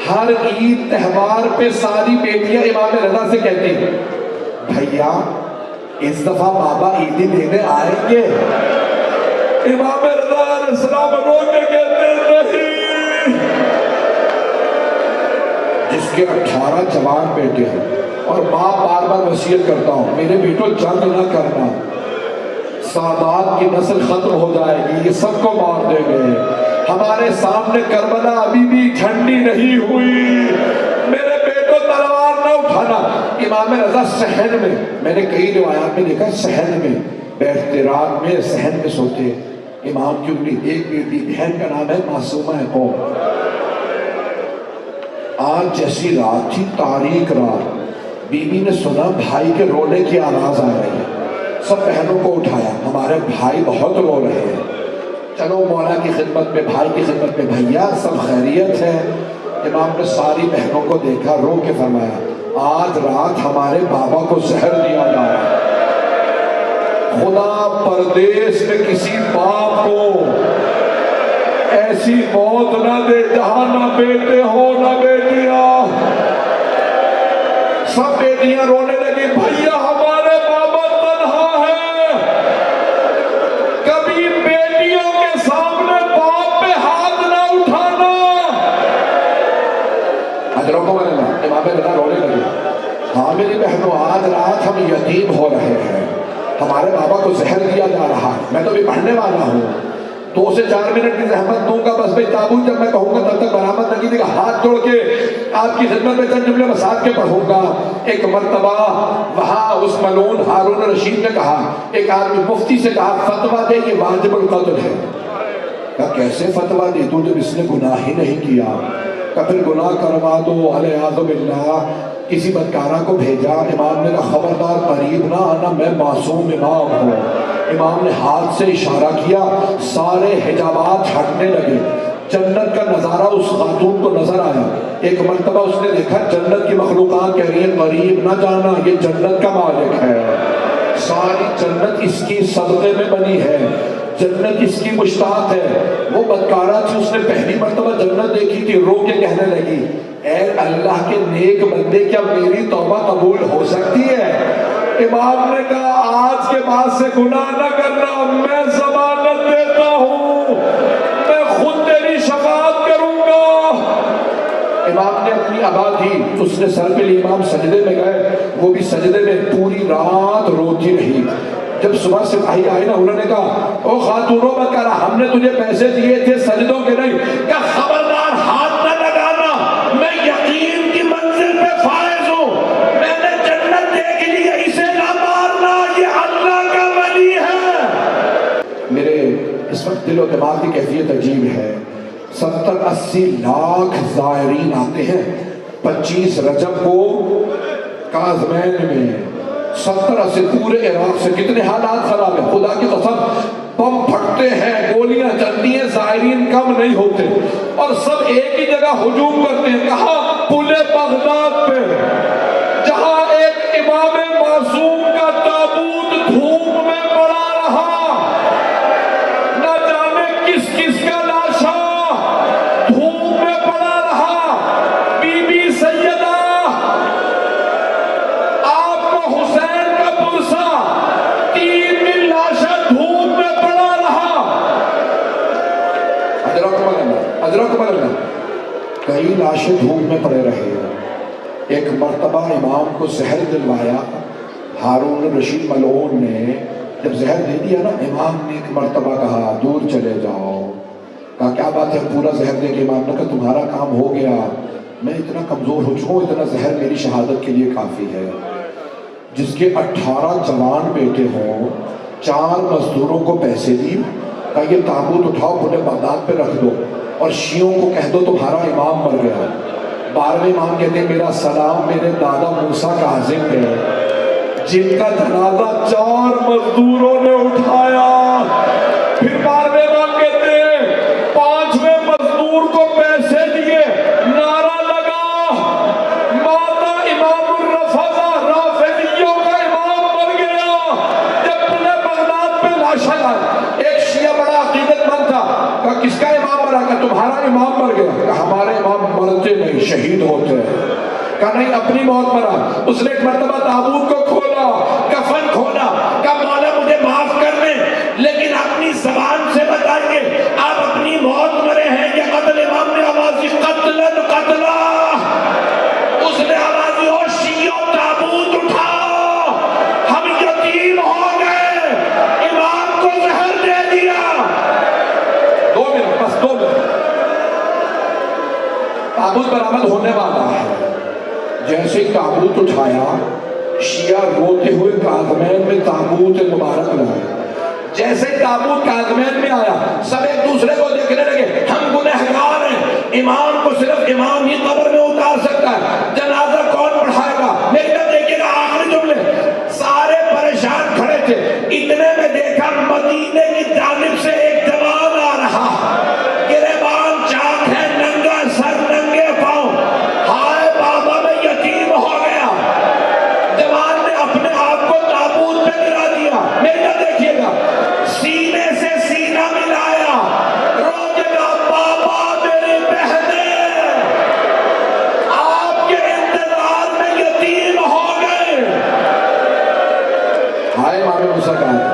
ہر عید تہوار پہ ساری بیٹیاں امام رضا سے کہتی ہیں بھیا اس دفعہ بابا عیدی دینے آئیں گے؟ امام رضا علیہ السلام رو کے کہتے نہیں۔ جس کے 18 جوان بیٹے ہیں اور باپ بار بار وصیت کرتا ہوں میرے بیٹوں جنگ نہ کرنا، سادات کی نسل ختم ہو جائے گی، یہ سب کو مار دیں گے، ہمارے سامنے کربلا ابھی بھی ٹھنڈی نہیں ہوئی، میرے بیٹوں تلوار نہ اٹھانا. امام رضا صحن میں نے کئی روایات میں دیکھا صحن میں بیٹھتے رات میں صحن میں سوتے. امام کی انگلی ایک بیٹی بہن کا نام ہے معصومہ قوم. آج جیسی رات تھی تاریک رات, بی بی نے سنا بھائی کے رونے کی آواز آ رہی ہے. سب بہنوں کو اٹھایا, ہمارے بھائی بہت رو رہے ہیں, چلو مولا کی خدمت میں, بھائی کی خدمت میں. بھیا سب خیریت ہے؟ امام نے ساری بہنوں کو دیکھا, رو کے فرمایا آج رات ہمارے بابا کو زہر دیا جا رہا ہے. خدا پردیس میں کسی باپ کو ایسی موت نہ دے جہاں نہ بیٹے ہو نہ بیٹیاں. سب بیٹیاں رونے لگی, بھیا ہمارے بابا تنہا ہے. کبھی بیٹیوں کے سامنے باپ پہ ہاتھ نہ اٹھانا. اجروں کو میں امام رضا رونے لگے. ہاں میری بہنوں, آج رات ہم یتیم ہو رہے ہیں, ہمارے بابا کو زہر دیا جا رہا ہے. میں تو بھی پڑھنے والا ہوں, 2 سے 4 منٹ کی زحمت دوں گا بس. بھائی تابوت جب میں کہوں گا تب تک برآمد نہ کیجیے گا. ہاتھ جوڑ کے آپ کی خدمت میں چند جملے مساج کے پڑھوں گا. ایک مرتبہ وہاں اس ملعون ہارون رشید نے کہا, ایک آدمی مفتی سے کہا فتویٰ دے یہ واجب القتل ہے. کہا کیسے فتویٰ دے, تو جب اس نے گناہ ہی نہیں کیا. کہا پھر گناہ کروا دو علیہ باللہ. کسی بدکارہ کو بھیجا. امام نے کہا خبردار قریب نہ آنا, میں معصوم امام ہوں. امام نے ہاتھ سے اشارہ کیا, سارے حجابات ہٹنے لگے. جنت کا نظارہ اس خاتون کو نظر آیا. ایک مرتبہ اس نے دیکھا جنت کی مخلوقات کہہ رہی ہیں قریب نہ جانا, یہ جنت کا مالک ہے, ساری جنت اس کی صدقے میں بنی ہے, جنت اس کی مشتاق ہے. وہ بدکارہ تھی, اس نے پہلی مرتبہ جنت دیکھی تھی, رو کے کہنے لگی اے اللہ کے نیک بندے, کیا میری توبہ قبول ہو سکتی ہے؟ امام نے کہا آج کے بعد سے گناہ نہ کرنا, میں ضمانت دیتا ہوں, میں خود تیری شفاعت کروں گا. امام نے اپنی ابا تھی, اس نے سر پہ لی, امام سجدے میں گئے, وہ بھی سجدے میں پوری رات روتی رہی. جب صبح سپاہی آئے نا, انہوں نے کہا او خاتونوں میں کہا ہم نے تجھے پیسے دیے تھے سجدوں کے نہیں. کہا خبردار ہاتھ نہ لگانا, میں یقین کی منزل پہ فائز ہوں, میں نے جنت دیکھ لی, اسے نہ مارنا, یہ اللہ کا ولی ہے. میرے اس وقت دل و دماغ کی کیفیت عجیب ہے. 70-80 لاکھ زائرین آتے ہیں 25 رجب کو کاظمین میں. 70-80 پورے عراق سے. کتنے حالات خراب ہیں, خدا کی قسم, بم پھٹتے ہیں, گولیاں چلتی ہیں, زائرین کم نہیں ہوتے, اور سب ایک ہی جگہ ہجوم کرتے ہیں. کہاں؟ پل بغداد پہ, جہاں ایک امام معصوم کا تابوت دھوپ میں پڑا رہا. نہ جانے کس کس کا لاشا دھوپ میں پڑا رہا. بی بی سیدہ آپ کو حسین کا پرسا 3 دن لاشا دھوپ میں پڑا رہا. اجرک ملنا کئی لاشیں دھوپ میں پڑے رہے. ایک مرتبہ امام کو زہر دلوایا ہارون رشید ملعون نے. جب زہر دے دیا نا, امام نے ایک مرتبہ کہا دور چلے جاؤ. کہا کیا بات ہے, پورا زہر دے کے. امام نے کہا تمہارا کام ہو گیا, میں اتنا کمزور ہو چکا ہوں, اتنا زہر میری شہادت کے لیے کافی ہے. جس کے 18 جوان بیٹے ہوں, 4 مزدوروں کو پیسے دی, کہا یہ تابوت اٹھاؤ پل بغداد پہ رکھ دو, اور شیعوں کو کہہ دو تمہارا امام مر گیا. 12ویں امام کہتے ہیں میرا سلام میرے دادا موسیٰ کاظم پہ, جن کا جنازہ 4 مزدوروں نے اٹھایا. پھر 12ویں امام کہتے ہیں 5ویں مزدور کو پیسے دیے, نعرہ لگا ماتا امام الرفضہ, رافضیوں کا امام مر گیا. جب پل بغداد پہ لاشیں آئی, ایک شیعہ بڑا عقیدت مند تھا, کہا کس کا امام مرا؟ کہ تمہارا امام مر گیا. کہ ہمارے امام مرتے نہیں, شہید ہوتے ہیں. کہا نہیں, اپنی موت مرا. اس نے ایک مرتبہ تابوت کو کھولا, کفن کھولا, کہا مولا مجھے معاف کر دیں, لیکن اپنی زبان سے بتائیے آپ اپنی موت مرے ہیں یا قتل؟ امام نے آواز دی قتلن قتلا. اس نے آواز دی او شیعوں تابوت اٹھاؤ, ہم یتیم ہو گئے, امام کو زہر دے دیا. 2 منٹ, بس 2 منٹ. تابوت برآمد ہونے والا ہے. جیسے ہی تابوت اٹھایا شیعہ روتے ہوئے کاظمین میں تابوت مبارک لائے. جیسے تابوت کاظمین میں آیا سب ایک دوسرے کو دیکھنے لگے, ہم گنہگار ہیں, امام کو صرف امام ہی قبر میں اتار سکتا ہے, جنازہ کون پڑھائے گا. میرے کو دیکھیے گا آخری جملے, سارے پریشان کھڑے تھے, اتنے میں دیکھا مدینے کی جانب سے ایک جوان آ رہا, گریبان چاک ہے, ننگا سر ننگے پاؤں, ہائے بابا میں یتیم ہو گیا. جوان نے اپنے آپ کو تابوت پہ گرا دیا. میرے کو دیکھیے گا سینے سے سینہ ملایا, رونے لگا بابا میری بہنیں آپ کے انتظار میں یتیم ہو گئے. ہائے امام موسیٰ کا